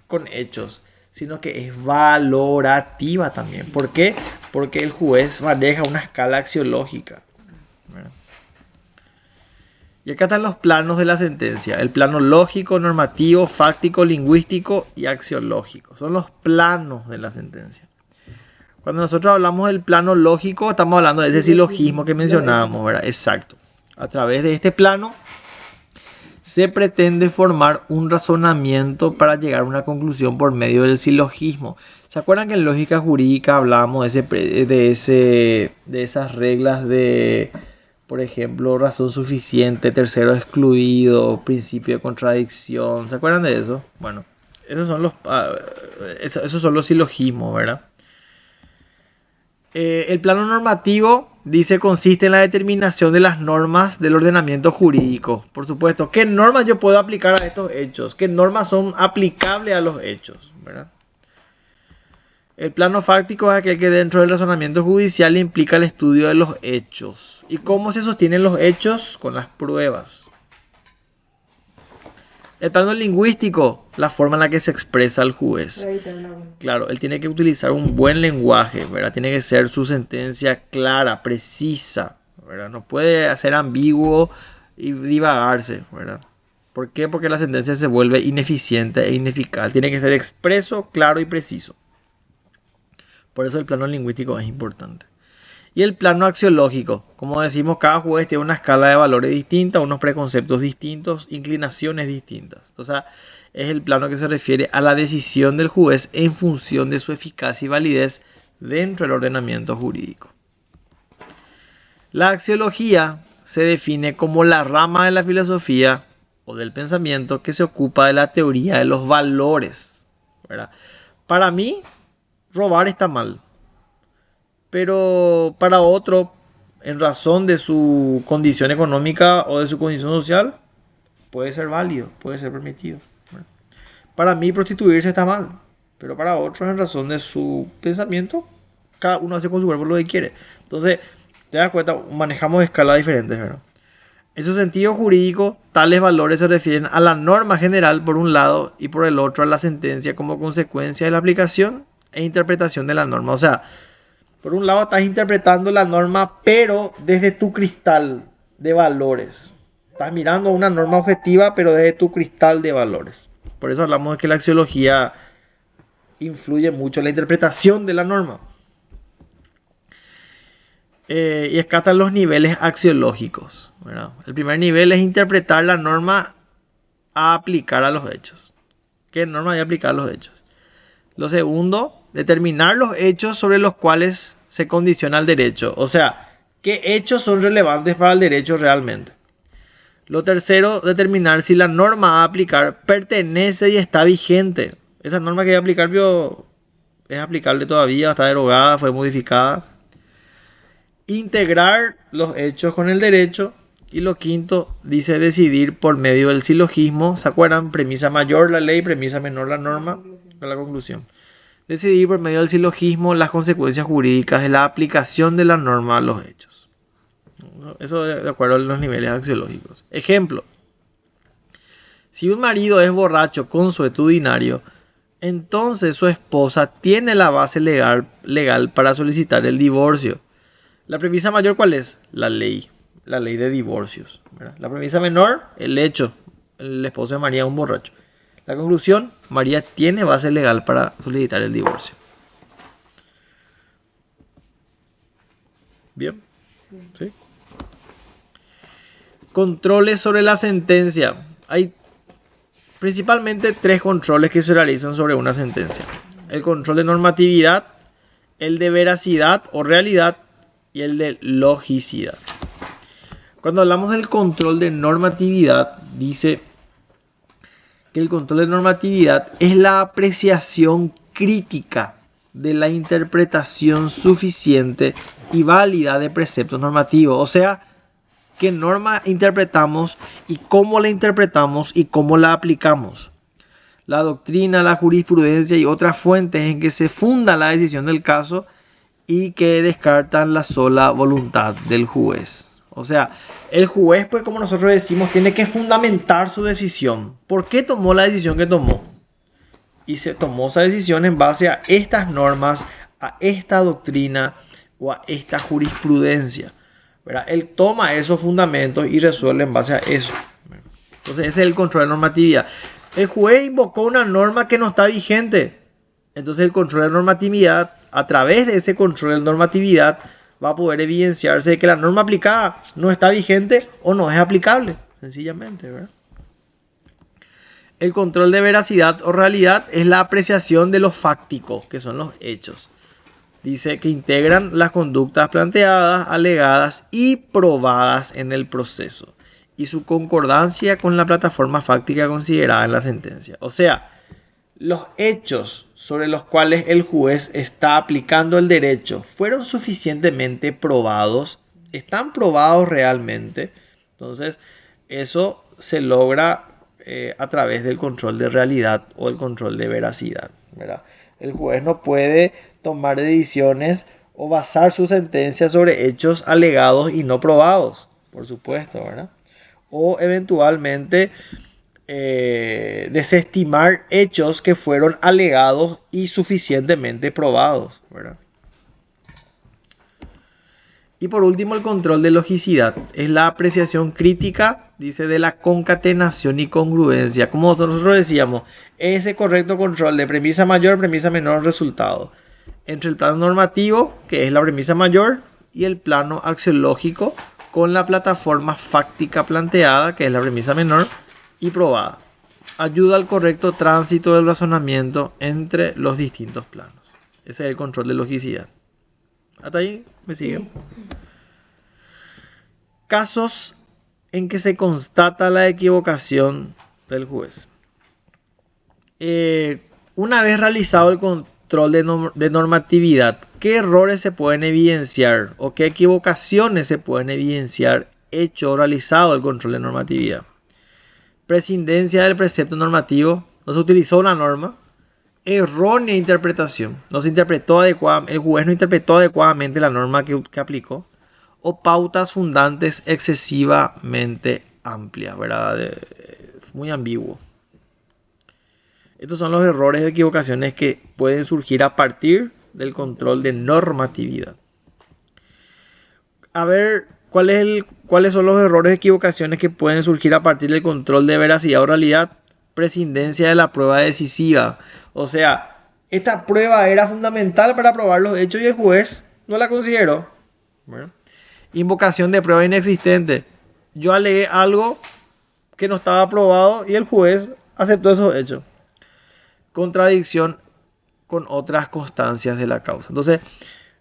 con hechos, sino que es valorativa también. ¿Por qué? Porque el juez maneja una escala axiológica. Y acá están los planos de la sentencia. El plano lógico, normativo, fáctico, lingüístico y axiológico. Son los planos de la sentencia. Cuando nosotros hablamos del plano lógico, estamos hablando de ese silogismo que mencionábamos, ¿verdad? Exacto. A través de este plano se pretende formar un razonamiento para llegar a una conclusión por medio del silogismo. ¿Se acuerdan que en lógica jurídica hablábamos de esas reglas de Por ejemplo, razón suficiente, tercero excluido, principio de contradicción. ¿Se acuerdan de eso? Bueno, esos son los silogismos, ¿verdad? El plano normativo, dice, consiste en la determinación de las normas del ordenamiento jurídico. Por supuesto, ¿qué normas yo puedo aplicar a estos hechos? ¿Qué normas son aplicables a los hechos? ¿Verdad? El plano fáctico es aquel que dentro del razonamiento judicial implica el estudio de los hechos. ¿Y cómo se sostienen los hechos? Con las pruebas. El plano lingüístico, la forma en la que se expresa el juez. Claro, él tiene que utilizar un buen lenguaje, ¿verdad? Tiene que ser su sentencia clara, precisa, ¿verdad? No puede ser ambiguo y divagarse, ¿verdad? ¿Por qué? Porque la sentencia se vuelve ineficiente e ineficaz. Tiene que ser expreso, claro y preciso. Por eso el plano lingüístico es importante. Y el plano axiológico, como decimos, cada juez tiene una escala de valores distinta, unos preconceptos distintos, inclinaciones distintas. O sea, es el plano que se refiere a la decisión del juez en función de su eficacia y validez dentro del ordenamiento jurídico. La axiología se define como la rama de la filosofía o del pensamiento que se ocupa de la teoría de los valores, ¿verdad? Para mí, robar está mal. Pero para otro, en razón de su condición económica o de su condición social, puede ser válido, puede ser permitido. Para mí prostituirse está mal, pero para otros, en razón de su pensamiento, cada uno hace con su cuerpo lo que quiere. Entonces, te das cuenta, manejamos escalas diferentes, ¿verdad? En su sentido jurídico, tales valores se refieren a la norma general por un lado y por el otro a la sentencia como consecuencia de la aplicación e interpretación de la norma. O sea, por un lado estás interpretando la norma, pero desde tu cristal de valores. Estás mirando una norma objetiva, pero desde tu cristal de valores. Por eso hablamos de que la axiología influye mucho en la interpretación de la norma. Y escatan los niveles axiológicos, ¿verdad? El primer nivel es interpretar la norma a aplicar a los hechos. ¿Qué norma hay a aplicar a los hechos? Lo segundo, determinar los hechos sobre los cuales se condiciona el derecho. O sea, ¿qué hechos son relevantes para el derecho realmente? Lo tercero, determinar si la norma a aplicar pertenece y está vigente. Esa norma que voy a aplicar es aplicable todavía, está derogada, fue modificada. Integrar los hechos con el derecho. Y lo quinto, dice decidir por medio del silogismo. ¿Se acuerdan? Premisa mayor la ley, premisa menor la norma. Con la conclusión. Decidir por medio del silogismo las consecuencias jurídicas de la aplicación de la norma a los hechos. Eso de acuerdo a los niveles axiológicos. Ejemplo. Si un marido es borracho consuetudinario, entonces su esposa tiene la base legal para solicitar el divorcio. La premisa mayor, ¿cuál es? La ley de divorcios, ¿verdad? La premisa menor, el hecho. El esposo de María es un borracho. La conclusión, María tiene base legal para solicitar el divorcio. ¿Bien? ¿Sí? Controles sobre la sentencia. Hay principalmente 3 controles que se realizan sobre una sentencia. El control de normatividad, el de veracidad o realidad y el de logicidad. Cuando hablamos del control de normatividad, dice que el control de normatividad es la apreciación crítica de la interpretación suficiente y válida de preceptos normativos. O sea, qué norma interpretamos y cómo la interpretamos y cómo la aplicamos. La doctrina, la jurisprudencia y otras fuentes en que se funda la decisión del caso y que descartan la sola voluntad del juez. O sea, el juez, pues como nosotros decimos, tiene que fundamentar su decisión. ¿Por qué tomó la decisión que tomó? Y se tomó esa decisión en base a estas normas, a esta doctrina o a esta jurisprudencia, ¿verdad? Él toma esos fundamentos y resuelve en base a eso. Entonces ese es el control de normatividad. El juez invocó una norma que no está vigente. Entonces el control de normatividad, a través de ese control de normatividad, va a poder evidenciarse de que la norma aplicada no está vigente o no es aplicable, sencillamente, ¿verdad? El control de veracidad o realidad es la apreciación de lo fáctico, que son los hechos. dice que integran las conductas planteadas, alegadas y probadas en el proceso y su concordancia con la plataforma fáctica considerada en la sentencia. O sea, los hechos sobre los cuales el juez está aplicando el derecho fueron suficientemente probados, están probados realmente. Entonces, eso se logra a través del control de realidad o el control de veracidad, ¿verdad? El juez no puede tomar decisiones o basar su sentencia sobre hechos alegados y no probados, por supuesto, ¿verdad? O eventualmente desestimar hechos que fueron alegados y suficientemente probados, ¿verdad? Y por último, el control de logicidad. Es la apreciación crítica, dice, de la concatenación y congruencia. Como nosotros decíamos, ese correcto control de premisa mayor, premisa menor, resultado. Entre el plano normativo, que es la premisa mayor, y el plano axiológico, con la plataforma fáctica planteada, que es la premisa menor, y probada. Ayuda al correcto tránsito del razonamiento entre los distintos planos. Ese es el control de logicidad. ¿Hasta ahí me siguen? Casos en que se constata la equivocación del juez. Una vez realizado el control de normatividad, ¿qué errores se pueden evidenciar o qué equivocaciones se pueden evidenciar hecho o realizado el control de normatividad? Prescindencia del precepto normativo, no se utilizó una norma. Errónea interpretación, no se interpretó adecuadamente, el juez no interpretó adecuadamente la norma que aplicó, o pautas fundantes excesivamente amplias, ¿verdad? Muy ambiguo. Estos son los errores y equivocaciones que pueden surgir a partir del control de normatividad. A ver, ¿cuáles son los errores y equivocaciones que pueden surgir a partir del control de veracidad o realidad? Prescindencia de la prueba decisiva. O sea, esta prueba era fundamental para probar los hechos y el juez no la consideró. Bueno. Invocación de prueba inexistente. Yo alegué algo que no estaba probado y el juez aceptó esos hechos. Contradicción con otras constancias de la causa. Entonces,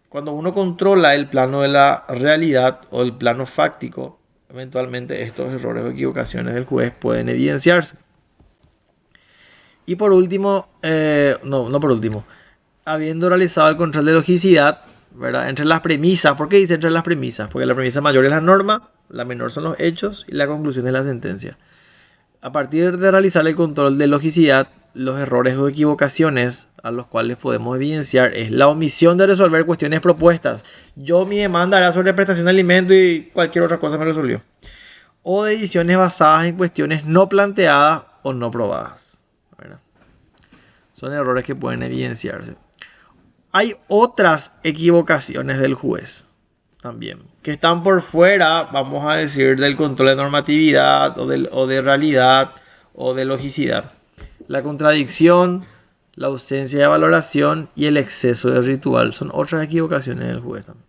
cuando uno controla el plano de la realidad o el plano fáctico, eventualmente estos errores o equivocaciones del juez pueden evidenciarse. Y por último, no por último, habiendo realizado el control de logicidad, ¿verdad? Entre las premisas. ¿Por qué dice entre las premisas? Porque la premisa mayor es la norma, la menor son los hechos y la conclusión es la sentencia. A partir de realizar el control de logicidad, los errores o equivocaciones a los cuales podemos evidenciar es la omisión de resolver cuestiones propuestas. Mi demanda era sobre prestación de alimento y cualquier otra cosa me resolvió. O de decisiones basadas en cuestiones no planteadas o no probadas, ¿verdad? Son errores que pueden evidenciarse. Hay otras equivocaciones del juez también, que están por fuera, vamos a decir, del control de normatividad o de realidad o de logicidad. La contradicción, la ausencia de valoración y el exceso de ritual son otras equivocaciones del juez también.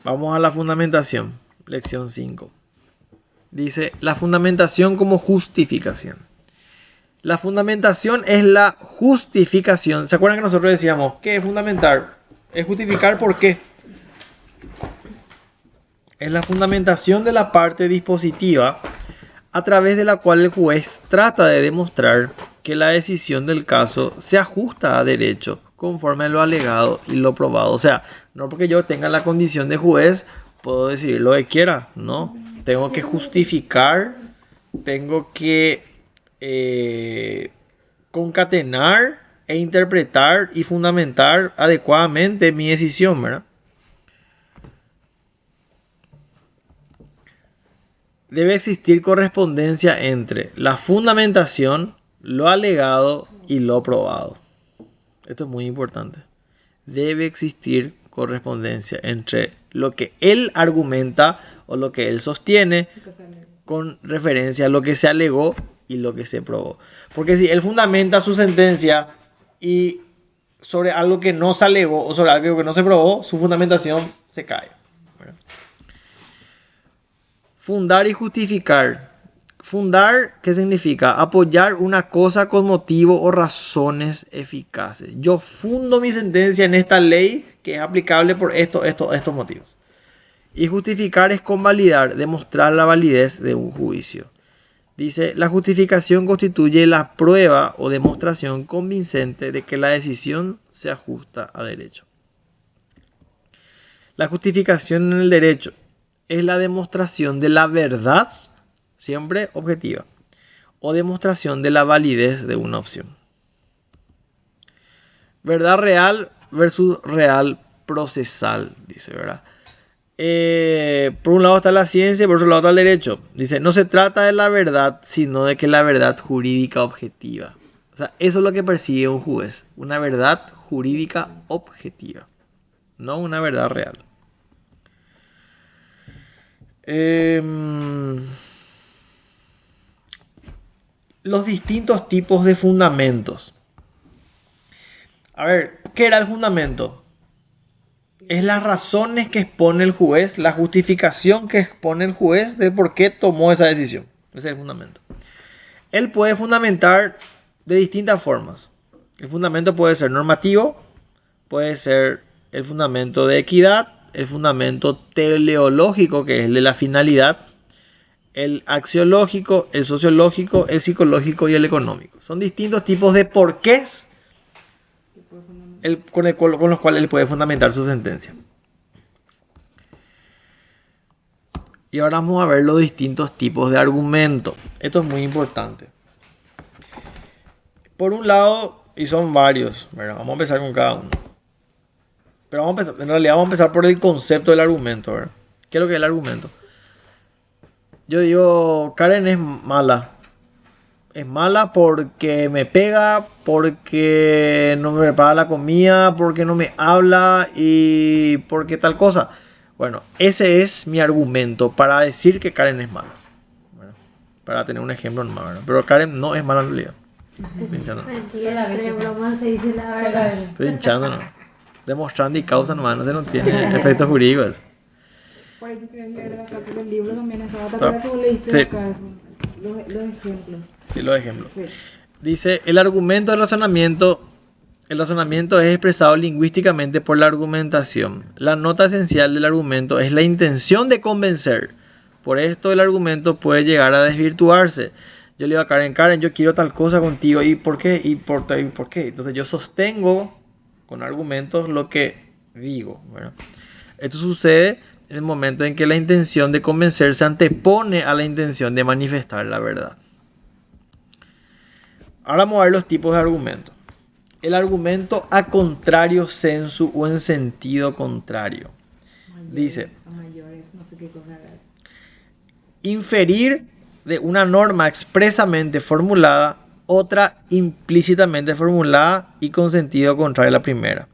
Vamos a la fundamentación, lección 5. Dice, la fundamentación como justificación. La fundamentación es la justificación. ¿Se acuerdan que nosotros decíamos, ¿qué es fundamentar? Es justificar por qué. Es la fundamentación de la parte dispositiva a través de la cual el juez trata de demostrar que la decisión del caso se ajusta a derecho conforme a lo alegado y lo probado. O sea, no porque yo tenga la condición de juez puedo decidir lo que quiera, no. Tengo que justificar, tengo que concatenar e interpretar y fundamentar adecuadamente mi decisión, ¿verdad? Debe existir correspondencia entre la fundamentación, lo alegado y lo probado. Esto es muy importante. Debe existir correspondencia entre lo que él argumenta o lo que él sostiene con referencia a lo que se alegó y lo que se probó. Porque si él fundamenta su sentencia y sobre algo que no se alegó o sobre algo que no se probó, su fundamentación se cae. Fundar y justificar Fundar, ¿qué significa? Apoyar una cosa con motivo o razones eficaces. Yo fundo mi sentencia en esta ley que es aplicable por estos motivos. Y justificar es convalidar, demostrar la validez de un juicio. Dice, la justificación constituye la prueba o demostración convincente de que la decisión se ajusta a derecho. La justificación en el derecho es la demostración de la verdad, siempre objetiva, o demostración de la validez de una opción. Verdad real versus real procesal, dice, ¿verdad? Por un lado está la ciencia y por otro lado está el derecho. Dice, no se trata de la verdad, sino de que la verdad jurídica objetiva. O sea, eso es lo que persigue un juez, una verdad jurídica objetiva, no una verdad real. Los distintos tipos de fundamentos. A ver, ¿qué era el fundamento? Es las razones que expone el juez, la justificación que expone el juez de por qué tomó esa decisión. Ese es el fundamento. Él puede fundamentar de distintas formas. El fundamento puede ser normativo, puede ser el fundamento de equidad, el fundamento teleológico, que es el de la finalidad, el axiológico, el sociológico, el psicológico y el económico. Son distintos tipos de porqués con los cuales él puede fundamentar su sentencia. Y ahora vamos a ver los distintos tipos de argumentos. Esto es muy importante. Por un lado, y son varios, ¿verdad? Vamos a empezar con cada uno. Pero en realidad vamos a empezar por el concepto del argumento, ¿verdad? ¿Qué es lo que es el argumento? Yo digo, Karen es mala. Es mala porque me pega, porque no me prepara la comida, porque no me habla y porque tal cosa. Bueno, ese es mi argumento para decir que Karen es mala. Bueno, para tener un ejemplo nomás, ¿verdad? Pero Karen no es mala en realidad. Estoy hinchando. Estoy hinchando, ¿no? Demostrando y causa nomás, no se no tiene efectos jurídicos. Por eso quería leer acá, porque el libro también estaba. ¿Te acuerdas que leíste Sí. acá eso? Los ejemplos. Sí, los ejemplos. Sí. Dice, el argumento del razonamiento. El razonamiento es expresado lingüísticamente por la argumentación. La nota esencial del argumento es la intención de convencer. Por esto el argumento puede llegar a desvirtuarse. Yo le digo a Karen, yo quiero tal cosa contigo. ¿Y por qué? ¿Y por qué? Entonces yo sostengo con argumentos lo que digo. Bueno, esto sucede en el momento en que la intención de convencer se antepone a la intención de manifestar la verdad. Ahora vamos a ver los tipos de argumentos. El argumento a contrario sensu o en sentido contrario. Dice, A mayores, no sé qué cosa era. inferir de una norma expresamente formulada, otra implícitamente formulada y con sentido contrario a la primera.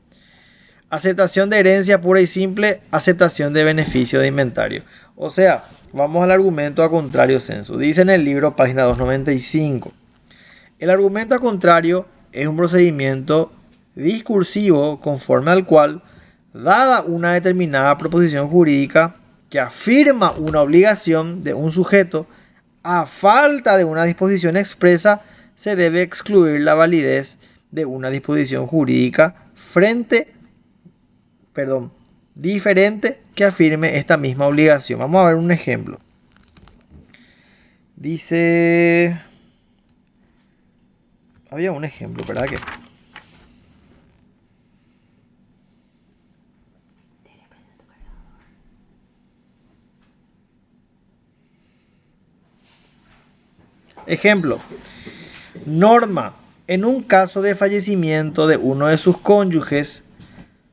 Aceptación de herencia pura y simple, aceptación de beneficio de inventario. O sea, vamos al argumento a contrario sensu. Dice en el libro, página 295. El argumento a contrario es un procedimiento discursivo conforme al cual, dada una determinada proposición jurídica que afirma una obligación de un sujeto, a falta de una disposición expresa, se debe excluir la validez de una disposición jurídica diferente que afirme esta misma obligación. Vamos a ver un ejemplo. Dice... Había un ejemplo, ¿verdad que? Ejemplo. Norma. En un caso de fallecimiento de uno de sus cónyuges,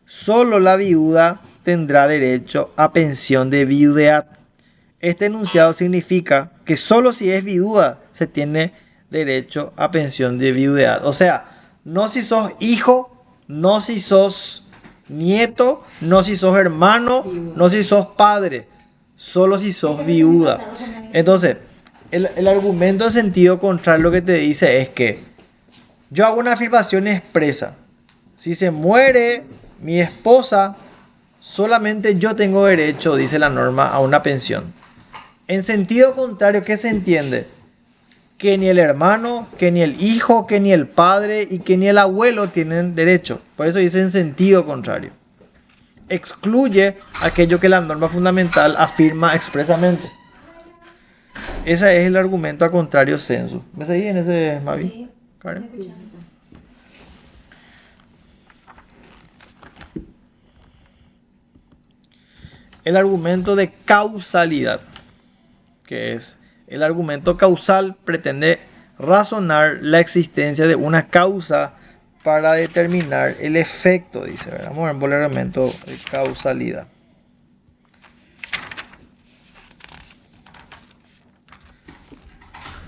solo la viuda tendrá derecho a pensión de viudedad. Este enunciado significa que solo si es viuda se tiene derecho a pensión de viudedad. O sea, no si sos hijo, no si sos nieto, no si sos hermano, no si sos padre, solo si sos viuda. Entonces, el argumento en sentido contrario lo que te dice es que yo hago una afirmación expresa. Si se muere mi esposa, solamente yo tengo derecho, dice la norma, a una pensión. En sentido contrario, ¿qué se entiende? que ni el hermano, que ni el hijo, que ni el padre y que ni el abuelo tienen derecho. Por eso dice en sentido contrario. Excluye aquello que la norma fundamental afirma expresamente. Ese es el argumento a contrario sensu. ¿Me seguís en ese, Mavi? Sí. Karen. El argumento de causalidad, que es el argumento causal, pretende razonar la existencia de una causa para determinar el efecto, dice. ¿Verdad? Vamos a ver el argumento de causalidad.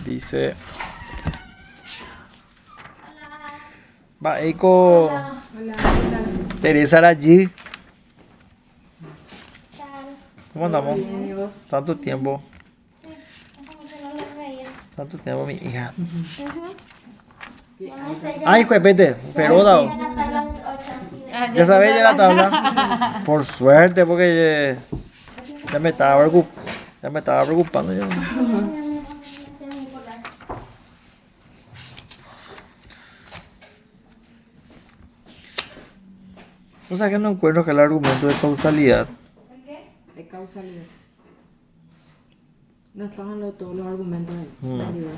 Dice va Eiko Teresa Arayi. ¿Cómo andamos? Tanto tiempo. Tanto tiempo, mi hija. Ay, juepete, pero dao. Ya sabéis ya la tabla. Por suerte, porque ya me estaba preocupando yo. O sea que no encuentro que el argumento de causalidad. De causalidad. No estaban todos los argumentos ahí. La libra.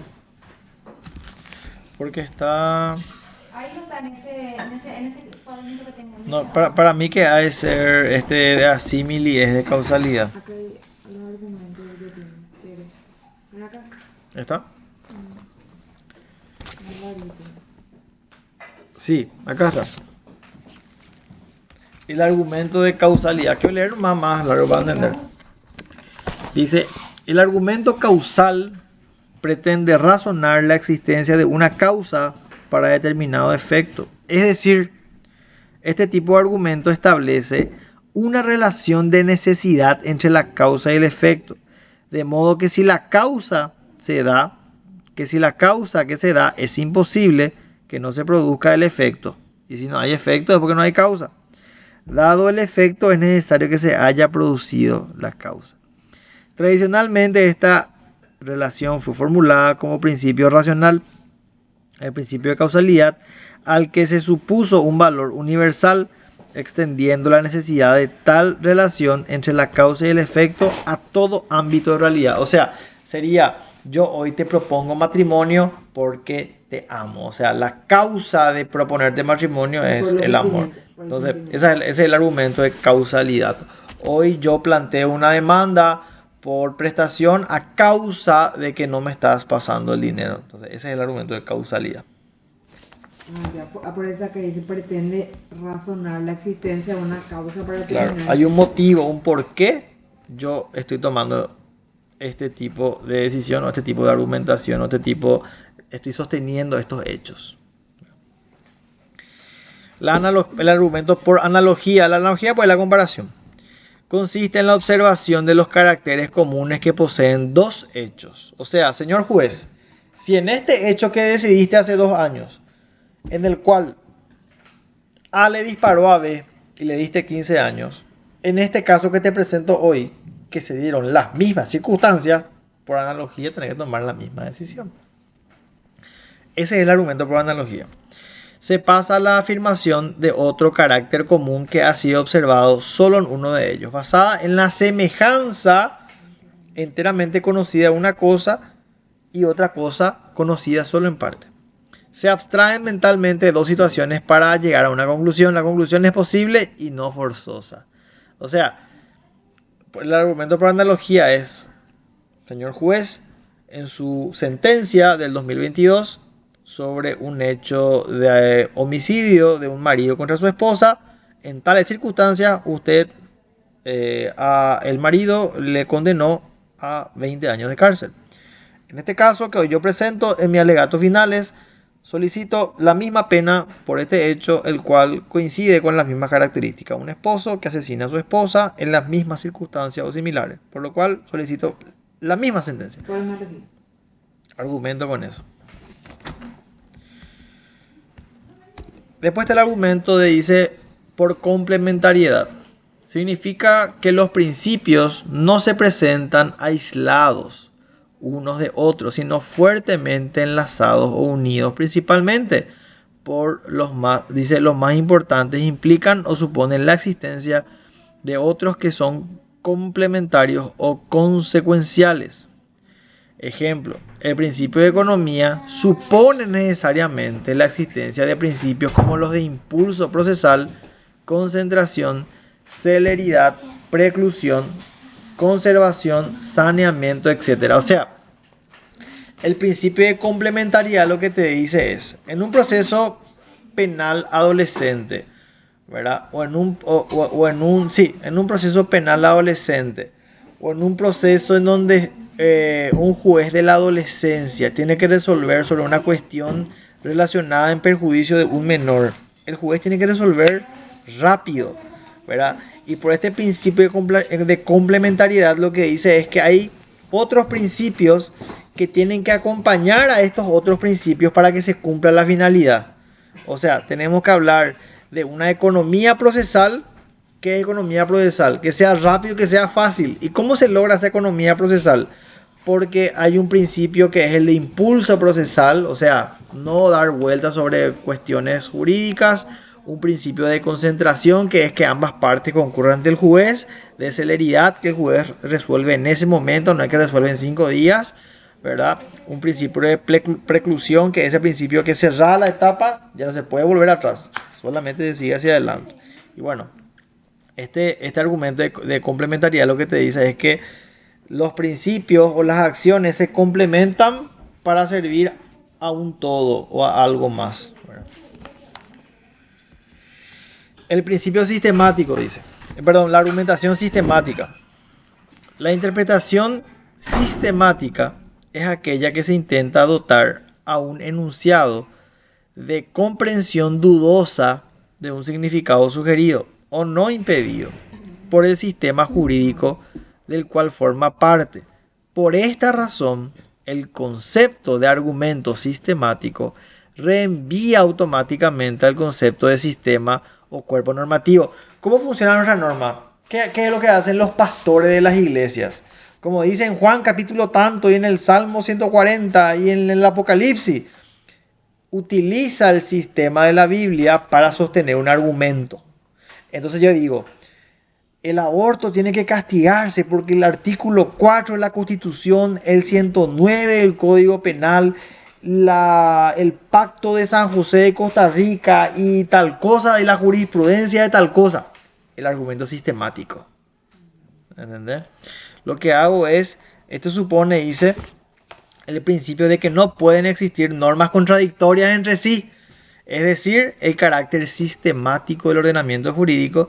Porque está. Ahí no está en ese cuadernito que tengo. No, para mí que ha de ser este de asímil es de causalidad. Acá hay los argumentos que yo tengo. Pero, ven acá. ¿Está? Alvarito. Sí, acá está. El argumento de causalidad. Quiero leer más largo para entender. Dice, el argumento causal pretende razonar la existencia de una causa para determinado efecto. Es decir, este tipo de argumento establece una relación de necesidad entre la causa y el efecto. De modo que si la causa que se da es imposible que no se produzca el efecto. Y si no hay efecto es porque no hay causa. Dado el efecto, es necesario que se haya producido la causa. Tradicionalmente, esta relación fue formulada como principio racional, el principio de causalidad, al que se supuso un valor universal, extendiendo la necesidad de tal relación entre la causa y el efecto a todo ámbito de realidad. O sea, sería, yo hoy te propongo matrimonio porque te amo. O sea, la causa de proponerte matrimonio es el amor. Entonces, ese es el argumento de causalidad. Hoy yo planteo una demanda por prestación a causa de que no me estás pasando el dinero. Entonces, ese es el argumento de causalidad. Por eso que dice, pretende razonar la existencia de una causa para Claro, determinar. hay un motivo, un por qué yo estoy tomando este tipo de decisión o este tipo de argumentación o estoy sosteniendo estos hechos. El argumento por analogía. La analogía pues la comparación. Consiste en la observación de los caracteres comunes que poseen dos hechos. O sea, señor juez, si en este hecho que decidiste hace 2 años, en el cual A le disparó a B y le diste 15 años, en este caso que te presento hoy, que se dieron las mismas circunstancias, por analogía tenés que tomar la misma decisión. Ese es el argumento por analogía. Se pasa a la afirmación de otro carácter común que ha sido observado solo en uno de ellos, basada en la semejanza enteramente conocida de una cosa y otra cosa conocida solo en parte. Se abstraen mentalmente dos situaciones para llegar a una conclusión. La conclusión es posible y no forzosa. O sea, el argumento por analogía es, señor juez, en su sentencia del 2022 sobre un hecho de homicidio de un marido contra su esposa, en tales circunstancias usted el marido le condenó a 20 años de cárcel. En este caso que hoy yo presento en mis alegatos finales, solicito la misma pena por este hecho, el cual coincide con las mismas características. Un esposo que asesina a su esposa en las mismas circunstancias o similares, por lo cual solicito la misma sentencia. Argumento con eso. Después está el argumento de dice por complementariedad. Significa que los principios no se presentan aislados unos de otros, sino fuertemente enlazados o unidos principalmente por los más importantes, implican o suponen la existencia de otros que son complementarios o consecuenciales. Ejemplo, el principio de economía supone necesariamente la existencia de principios como los de impulso procesal, concentración, celeridad, preclusión, conservación, saneamiento, etc. O sea, el principio de complementariedad lo que te dice es, en un proceso penal adolescente, ¿verdad? En un proceso penal adolescente, o en un proceso en donde un juez de la adolescencia tiene que resolver sobre una cuestión relacionada en perjuicio de un menor. El juez tiene que resolver rápido, ¿verdad? Y por este principio de complementariedad lo que dice es que hay otros principios que tienen que acompañar a estos otros principios para que se cumpla la finalidad. O sea, tenemos que hablar de una economía procesal. ¿Qué es economía procesal? Que sea rápido, que sea fácil. ¿Y cómo se logra esa economía procesal? Porque hay un principio que es el de impulso procesal, o sea, no dar vueltas sobre cuestiones jurídicas. Un principio de concentración, que es que ambas partes concurran ante el juez. De celeridad, que el juez resuelve en ese momento, no hay que resolver en 5 días, ¿verdad? Un principio de preclusión, que es el principio que cerrada la etapa, ya no se puede volver atrás, solamente se sigue hacia adelante. Y bueno, este argumento de complementariedad lo que te dice es que los principios o las acciones se complementan para servir a un todo o a algo más. El principio sistemático dice, la argumentación sistemática. La interpretación sistemática es aquella que se intenta dotar a un enunciado de comprensión dudosa de un significado sugerido o no impedido por el sistema jurídico del cual forma parte. Por esta razón, el concepto de argumento sistemático reenvía automáticamente al concepto de sistema o cuerpo normativo. ¿Cómo funciona nuestra norma? ¿Qué es lo que hacen los pastores de las iglesias? Como dice en Juan capítulo tanto y en el Salmo 140 y en el Apocalipsis, utiliza el sistema de la Biblia para sostener un argumento. Entonces yo digo, el aborto tiene que castigarse porque el artículo 4 de la Constitución, el 109 del Código Penal, el Pacto de San José de Costa Rica y tal cosa, y la jurisprudencia de tal cosa. El argumento sistemático. ¿Entendés? Lo que hago es, esto supone, dice, el principio de que no pueden existir normas contradictorias entre sí. Es decir, el carácter sistemático del ordenamiento jurídico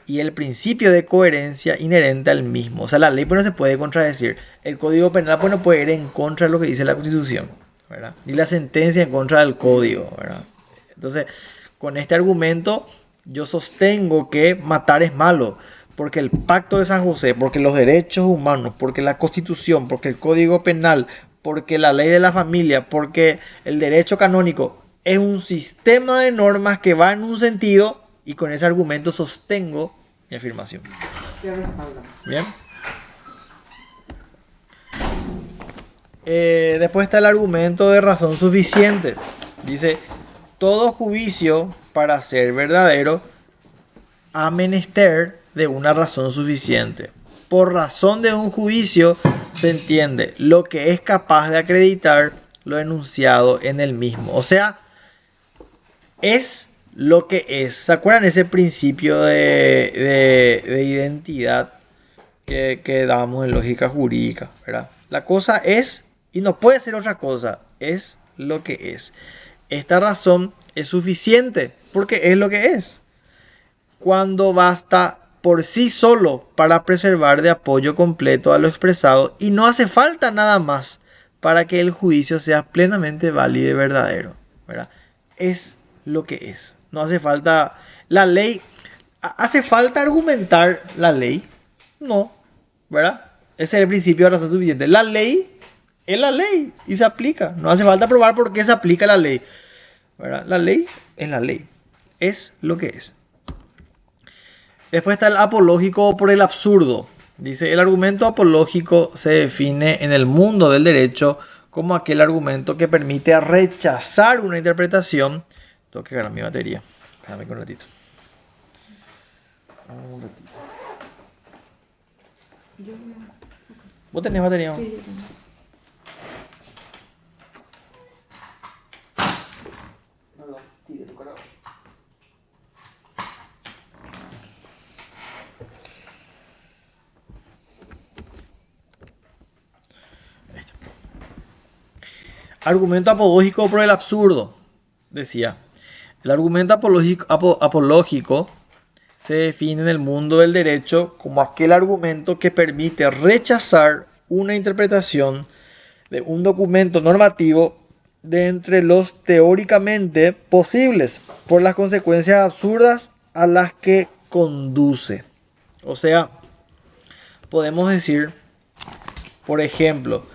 y el principio de coherencia inherente al mismo. O sea, la ley pues no se puede contradecir. El Código Penal pues no puede ir en contra de lo que dice la Constitución, ¿verdad? Ni la sentencia en contra del Código, ¿verdad? Entonces, con este argumento yo sostengo que matar es malo, porque el Pacto de San José, porque los derechos humanos, porque la Constitución, porque el Código Penal, porque la ley de la familia, porque el derecho canónico es un sistema de normas que va en un sentido, y con ese argumento sostengo mi afirmación. Bien. Después está el argumento de razón suficiente. Dice, todo juicio para ser verdadero ha menester de una razón suficiente. Por razón de un juicio se entiende lo que es capaz de acreditar lo enunciado en el mismo. O sea, es lo que es. ¿Se acuerdan ese principio de identidad que dábamos en lógica jurídica, ¿verdad? La cosa es y no puede ser otra cosa. Es lo que es. Esta razón es suficiente porque es lo que es. Cuando basta por sí solo para preservar de apoyo completo a lo expresado y no hace falta nada más para que el juicio sea plenamente válido y verdadero, ¿verdad? Es lo que es. No hace falta la ley. ¿Hace falta argumentar la ley? No, ¿verdad? Ese es el principio de razón suficiente. La ley es la ley y se aplica. No hace falta probar por qué se aplica la ley, ¿verdad? La ley es la ley. Es lo que es. Después está el apológico por el absurdo, Dice, el argumento apológico se define en el mundo del derecho como aquel argumento que permite rechazar una interpretación. Tengo que agarrar mi batería. Déjame un ratito. Un ratito. ¿Vos tenés batería? Sí, yo tengo. Argumento apológico por el absurdo. Decía, el argumento apológico se define en el mundo del derecho como aquel argumento que permite rechazar una interpretación de un documento normativo de entre los teóricamente posibles por las consecuencias absurdas a las que conduce. O sea, podemos decir, por ejemplo,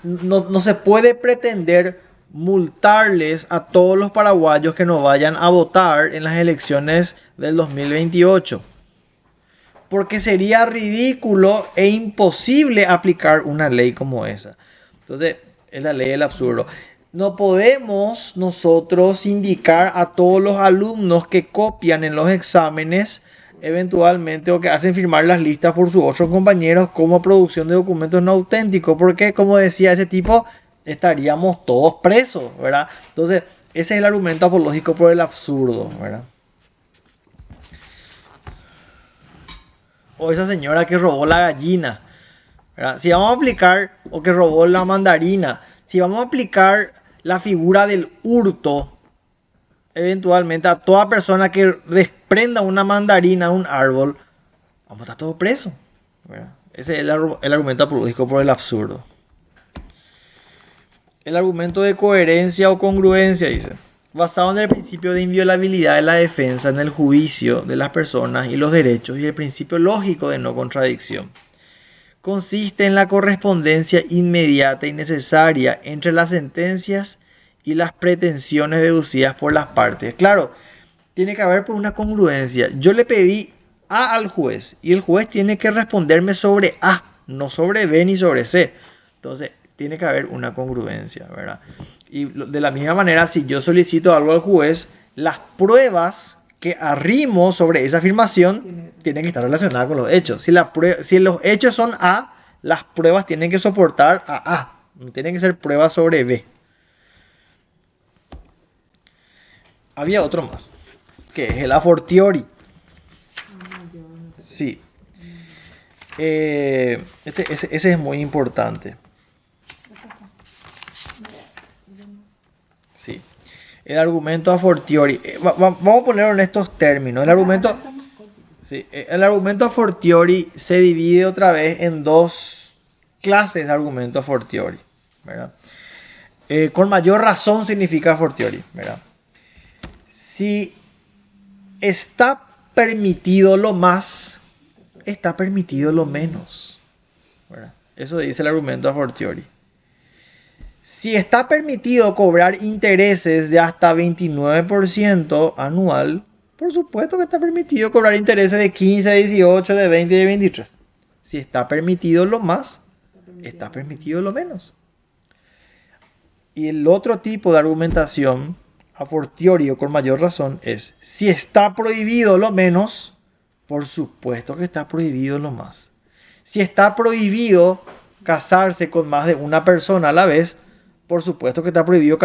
no se puede pretender multarles a todos los paraguayos que no vayan a votar en las elecciones del 2028. Porque sería ridículo e imposible aplicar una ley como esa. Entonces, es la ley del absurdo. No podemos nosotros indicar a todos los alumnos que copian en los exámenes eventualmente o que hacen firmar las listas por sus otros compañeros como producción de documentos no auténticos, porque como decía ese tipo, estaríamos todos presos, ¿verdad? Entonces, ese es el argumento apológico por el absurdo, ¿verdad? O esa señora que robó la gallina, ¿verdad? Si vamos a aplicar, o que robó la mandarina, si vamos a aplicar la figura del hurto, eventualmente a toda persona que desprenda una mandarina de un árbol, vamos a estar todos presos, ¿verdad? Ese es el argumento apológico por el absurdo. El argumento de coherencia o congruencia, dice, basado en el principio de inviolabilidad de la defensa en el juicio de las personas y los derechos y el principio lógico de no contradicción. Consiste en la correspondencia inmediata y necesaria entre las sentencias y las pretensiones deducidas por las partes. Claro, tiene que haber pues, una congruencia. Yo le pedí A al juez y el juez tiene que responderme sobre A, no sobre B ni sobre C. Entonces, tiene que haber una congruencia, ¿verdad? Y de la misma manera, si yo solicito algo al juez, las pruebas que arrimo sobre esa afirmación tienen que estar relacionadas con los hechos. Si los hechos son A, las pruebas tienen que soportar a A. No tienen que ser pruebas sobre B. Había otro más, que es el a fortiori. Sí. Ese es muy importante. Sí. El argumento a fortiori. Vamos a ponerlo en estos términos. El argumento a fortiori se divide otra vez en dos clases de argumento a fortiori, ¿verdad? Con mayor razón significa a fortiori, ¿verdad? Si está permitido lo más, está permitido lo menos, ¿verdad? Eso dice el argumento a fortiori. Si está permitido cobrar intereses de hasta 29% anual, por supuesto que está permitido cobrar intereses de 15, de 18, de 20 y de 23. Si está permitido lo más, está permitido lo menos. Y el otro tipo de argumentación a fortiori o con mayor razón es, si está prohibido lo menos, por supuesto que está prohibido lo más. Si está prohibido casarse con más de una persona a la vez, por supuesto que está prohibido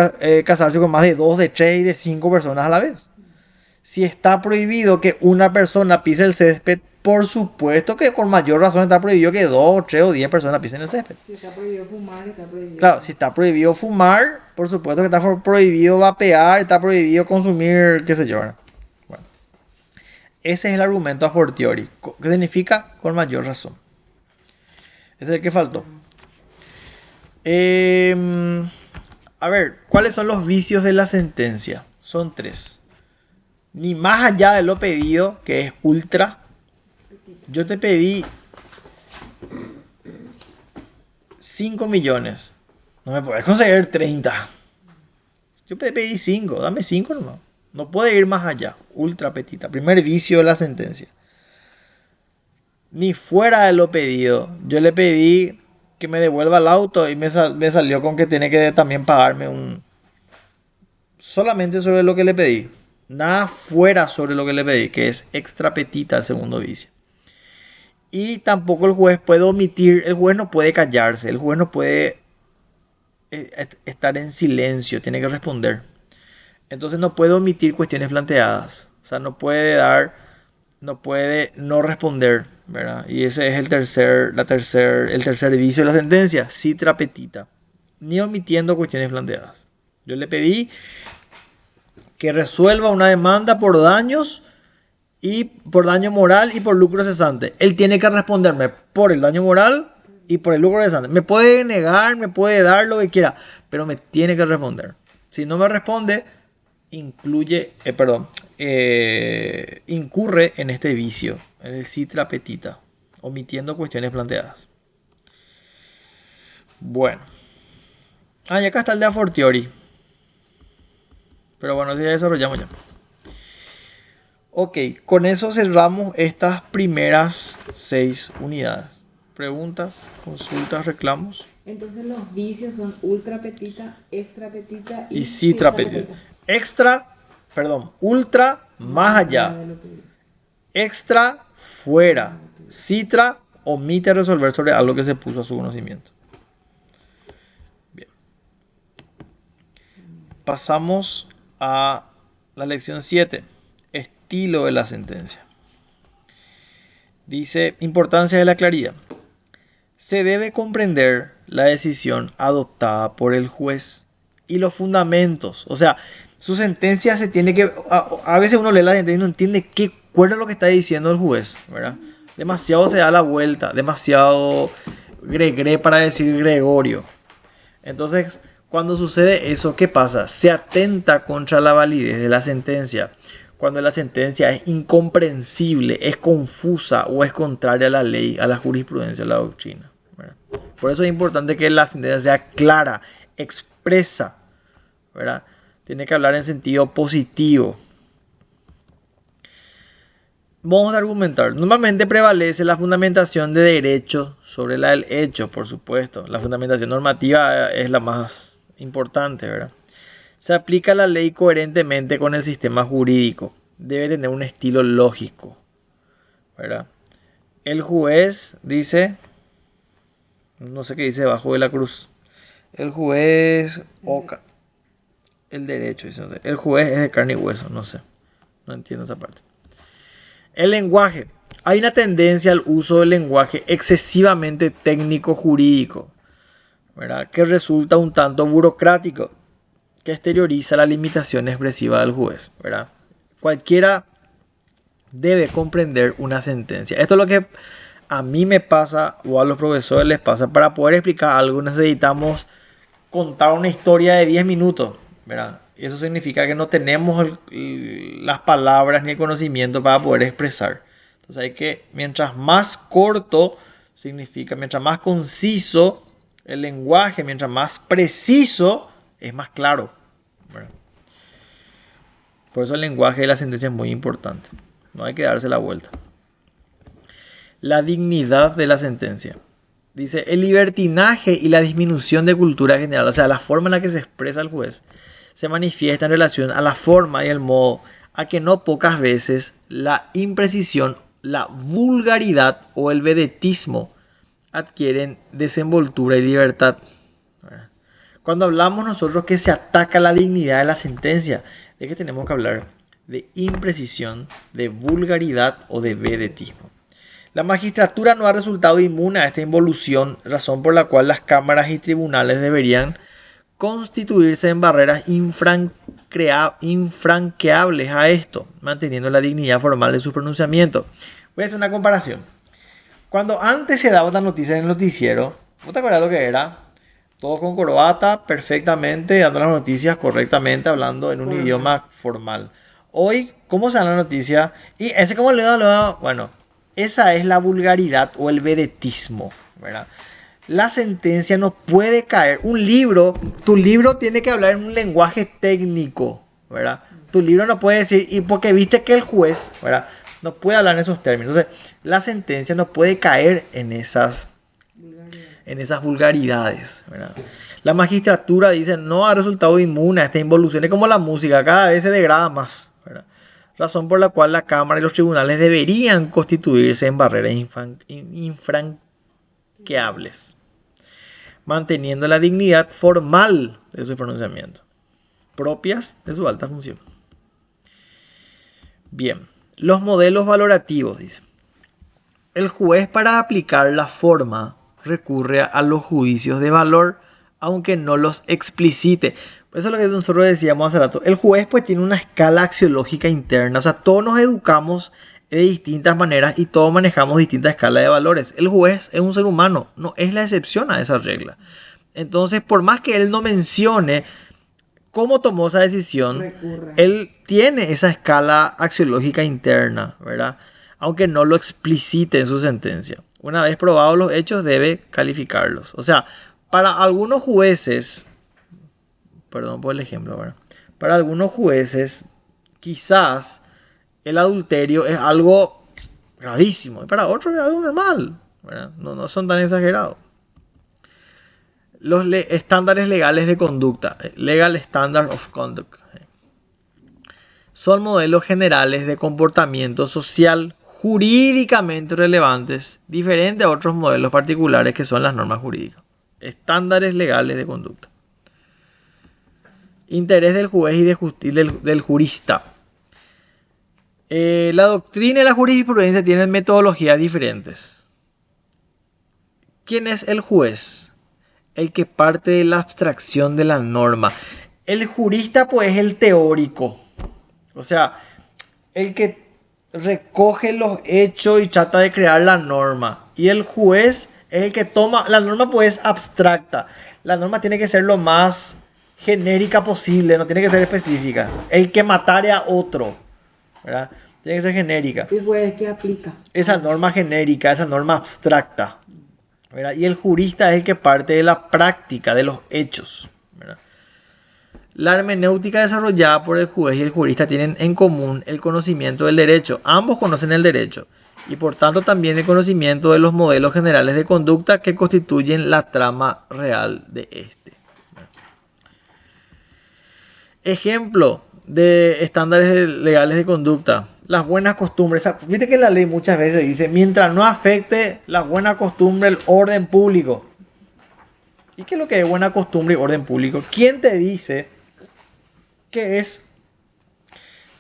casarse con más de 2, de 3 y de 5 personas a la vez. Si está prohibido que una persona pise el césped, por supuesto que con mayor razón está prohibido que 2, 3 o 10 personas pisen el césped. Si está prohibido fumar, está prohibido. Claro, si está prohibido fumar, por supuesto que está prohibido vapear, está prohibido consumir, qué sé yo. Bueno, ese es el argumento a fortiori, que significa con mayor razón. Ese es el que faltó. A ver, ¿cuáles son los vicios de la sentencia? Son 3. Ni más allá de lo pedido, que es ultra. Yo te pedí 5 millones. No me puedes conseguir 30. Yo te pedí 5, dame 5 nomás. No puede ir más allá. Ultra petita. Primer vicio de la sentencia. ni fuera de lo pedido. Yo le pedí que me devuelva el auto y me salió con que tiene que también pagarme solamente sobre lo que le pedí. Nada fuera sobre lo que le pedí, que es extra petita el segundo vicio. Y tampoco el juez puede omitir, el juez no puede callarse, el juez no puede estar en silencio, tiene que responder. Entonces no puede omitir cuestiones planteadas. O sea, no puede no responder, ¿verdad? Y ese es el tercer vicio de la sentencia, citra petita. Ni omitiendo cuestiones planteadas. Yo le pedí que resuelva una demanda por daños y por daño moral y por lucro cesante. Él tiene que responderme por el daño moral y por el lucro cesante. Me puede negar, me puede dar lo que quiera, pero me tiene que responder. Si no me responde, incurre en este vicio, en el citra petita, omitiendo cuestiones planteadas. Bueno. Y acá está el de a fortiori. Pero bueno, ya desarrollamos ya. Ok, con eso cerramos estas primeras 6 unidades. Preguntas, consultas, reclamos. Entonces los vicios son ultra petita, extra petita y citra petita. Ultra más allá. Extra fuera. Citra omite resolver sobre algo que se puso a su conocimiento. Bien. Pasamos a la lección 7. Estilo de la sentencia. Dice, importancia de la claridad. Se debe comprender la decisión adoptada por el juez y los fundamentos. O sea, su sentencia se tiene que... A veces uno lee la sentencia y no entiende cuál es lo que está diciendo el juez, ¿verdad? Demasiado se da la vuelta, demasiado gregre para decir Gregorio. Entonces, cuando sucede eso, ¿qué pasa? Se atenta contra la validez de la sentencia. Cuando la sentencia es incomprensible, es confusa o es contraria a la ley, a la jurisprudencia, a la doctrina, ¿verdad? Por eso es importante que la sentencia sea clara, expresa, ¿verdad? Tiene que hablar en sentido positivo. Modos de argumentar. Normalmente prevalece la fundamentación de derecho sobre la del hecho, por supuesto. La fundamentación normativa es la más importante, ¿verdad? Se aplica la ley coherentemente con el sistema jurídico. Debe tener un estilo lógico, ¿verdad? El juez dice, no sé qué dice debajo de la cruz. El juez, el derecho, dice, el juez es de carne y hueso, no sé. No entiendo esa parte. El lenguaje. Hay una tendencia al uso del lenguaje excesivamente técnico jurídico, ¿verdad? Que resulta un tanto burocrático, que exterioriza la limitación expresiva del juez, ¿verdad? Cualquiera debe comprender una sentencia. Esto es lo que a mí me pasa o a los profesores les pasa. Para poder explicar algo necesitamos contar una historia de 10 minutos, ¿verdad? Y eso significa que no tenemos las palabras ni el conocimiento para poder expresar. Entonces hay que, mientras más corto significa, mientras más conciso el lenguaje, mientras más preciso, es más claro, ¿verdad? Por eso el lenguaje de la sentencia es muy importante. No hay que darse la vuelta. La dignidad de la sentencia. Dice, el libertinaje y la disminución de cultura general, o sea, la forma en la que se expresa el juez, se manifiesta en relación a la forma y el modo, a que no pocas veces la imprecisión, la vulgaridad o el vedetismo adquieren desenvoltura y libertad. Cuando hablamos nosotros que se ataca la dignidad de la sentencia, ¿de qué tenemos que hablar? De imprecisión, de vulgaridad o de vedetismo. La magistratura no ha resultado inmune a esta involución, razón por la cual las cámaras y tribunales deberían constituirse en barreras infranqueables a esto, manteniendo la dignidad formal de su pronunciamiento. Voy a hacer una comparación. Cuando antes se daba esta noticia en el noticiero, ¿no te acuerdas lo que era? Todos con corbata, perfectamente, dando las noticias correctamente, hablando en un idioma formal. Hoy, ¿cómo se da la noticia? Y ese como le da, bueno, esa es la vulgaridad o el vedetismo, ¿verdad? La sentencia no puede caer. Un libro, tu libro tiene que hablar en un lenguaje técnico, ¿verdad? Tu libro no puede decir, y porque viste que el juez, ¿verdad? No puede hablar en esos términos. Entonces, la sentencia no puede caer en esas vulgaridades, ¿verdad? La magistratura dice no ha resultado inmune a estas involuciones, como la música, cada vez se degrada más, ¿verdad? Razón por la cual la Cámara y los tribunales deberían constituirse en barreras infranqueables, manteniendo la dignidad formal de su pronunciamiento, propias de su alta función. Bien, los modelos valorativos, dice. El juez, para aplicar la forma, recurre a los juicios de valor, aunque no los explicite. Eso es lo que nosotros decíamos hace rato. El juez pues tiene una escala axiológica interna. O sea, todos nos educamos de distintas maneras y todos manejamos distintas escalas de valores. El juez es un ser humano, no es la excepción a esa regla. Entonces, por más que él no mencione cómo tomó esa decisión, él tiene esa escala axiológica interna, ¿verdad? Aunque no lo explicite en su sentencia. Una vez probados los hechos, debe calificarlos. O sea, para algunos jueces, perdón por el ejemplo, ¿verdad? Para algunos jueces, quizás el adulterio es algo gravísimo. Y para otros es algo normal, ¿verdad? No son tan exagerados. Los estándares legales de conducta, Legal Standard of Conduct, son modelos generales de comportamiento social jurídicamente relevantes, diferentes a otros modelos particulares que son las normas jurídicas. Estándares legales de conducta. Interés del juez y del jurista. La doctrina y la jurisprudencia tienen metodologías diferentes. ¿Quién es el juez? El que parte de la abstracción de la norma. El jurista pues es el teórico. O sea, el que recoge los hechos y trata de crear la norma. Y el juez es el que toma, la norma pues es abstracta. La norma tiene que ser lo más genérica posible, no tiene que ser específica. El que matare a otro, ¿verdad? Tiene que ser genérica. El juez que aplica esa norma genérica, esa norma abstracta, ¿verdad? Y el jurista es el que parte de la práctica, de los hechos, ¿verdad? La hermenéutica desarrollada por el juez y el jurista tienen en común el conocimiento del derecho. Ambos conocen el derecho y por tanto también el conocimiento de los modelos generales de conducta que constituyen la trama real de este. Ejemplo de estándares legales de conducta. Las buenas costumbres. Viste que la ley muchas veces dice, mientras no afecte la buena costumbre, el orden público. ¿Y qué es lo que es buena costumbre y orden público? ¿Quién te dice qué es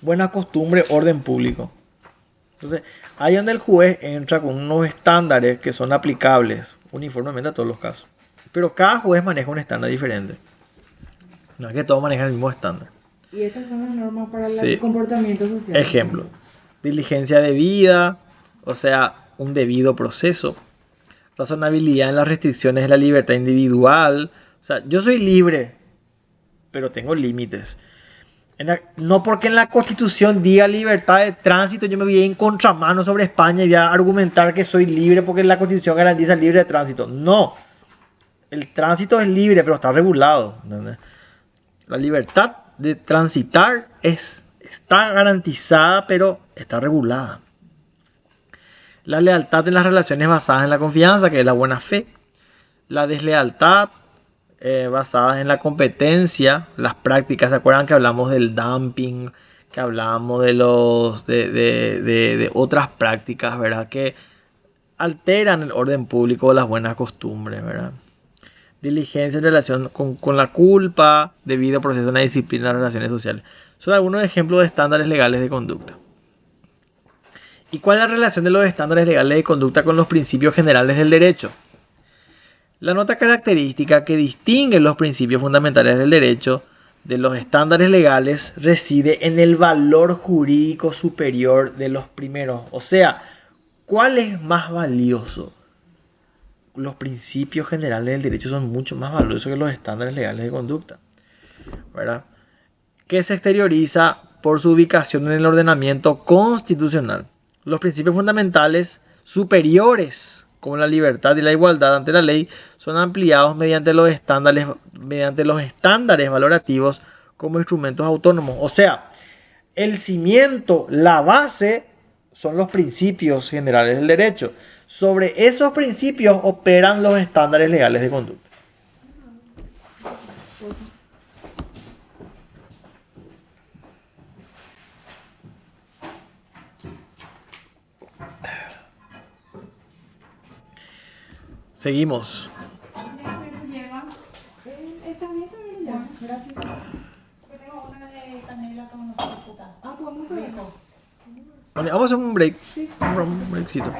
buena costumbre, orden público? Entonces, ahí donde el juez entra con unos estándares que son aplicables uniformemente a todos los casos. Pero cada juez maneja un estándar diferente. No es que todos manejan el mismo estándar. Y estas son las normas para el comportamiento social. Ejemplo, diligencia debida, o sea, un debido proceso. Razonabilidad en las restricciones de la libertad individual. O sea, yo soy libre, pero tengo límites. No porque en la Constitución diga libertad de tránsito, yo me voy a ir en contramano sobre España y voy a argumentar que soy libre porque la Constitución garantiza el libre de tránsito. No. El tránsito es libre, pero está regulado, ¿entendés? La libertad de transitar está garantizada, pero está regulada. La lealtad en las relaciones basadas en la confianza, que es la buena fe. La deslealtad basadas en la competencia, las prácticas. ¿Se acuerdan que hablamos del dumping? Que hablamos de otras prácticas, ¿verdad? Que alteran el orden público o las buenas costumbres, ¿verdad? Diligencia en relación con la culpa, debido proceso de una disciplina de las relaciones sociales. Son algunos ejemplos de estándares legales de conducta. ¿Y cuál es la relación de los estándares legales de conducta con los principios generales del derecho? La nota característica que distingue los principios fundamentales del derecho de los estándares legales reside en el valor jurídico superior de los primeros. O sea, ¿cuál es más valioso? Los principios generales del derecho son mucho más valiosos que los estándares legales de conducta, ¿verdad? Que se exterioriza por su ubicación en el ordenamiento constitucional. Los principios fundamentales superiores, como la libertad y la igualdad ante la ley, son ampliados mediante los estándares valorativos como instrumentos autónomos. O sea, el cimiento, la base, son los principios generales del derecho. Sobre esos principios operan los estándares legales de conducta. Seguimos. Está bien ya. Gracias. Tengo una de canela con no sé qué puta. Ah, podemos ver. Vale, vamos a hacer un break. Un breakcito.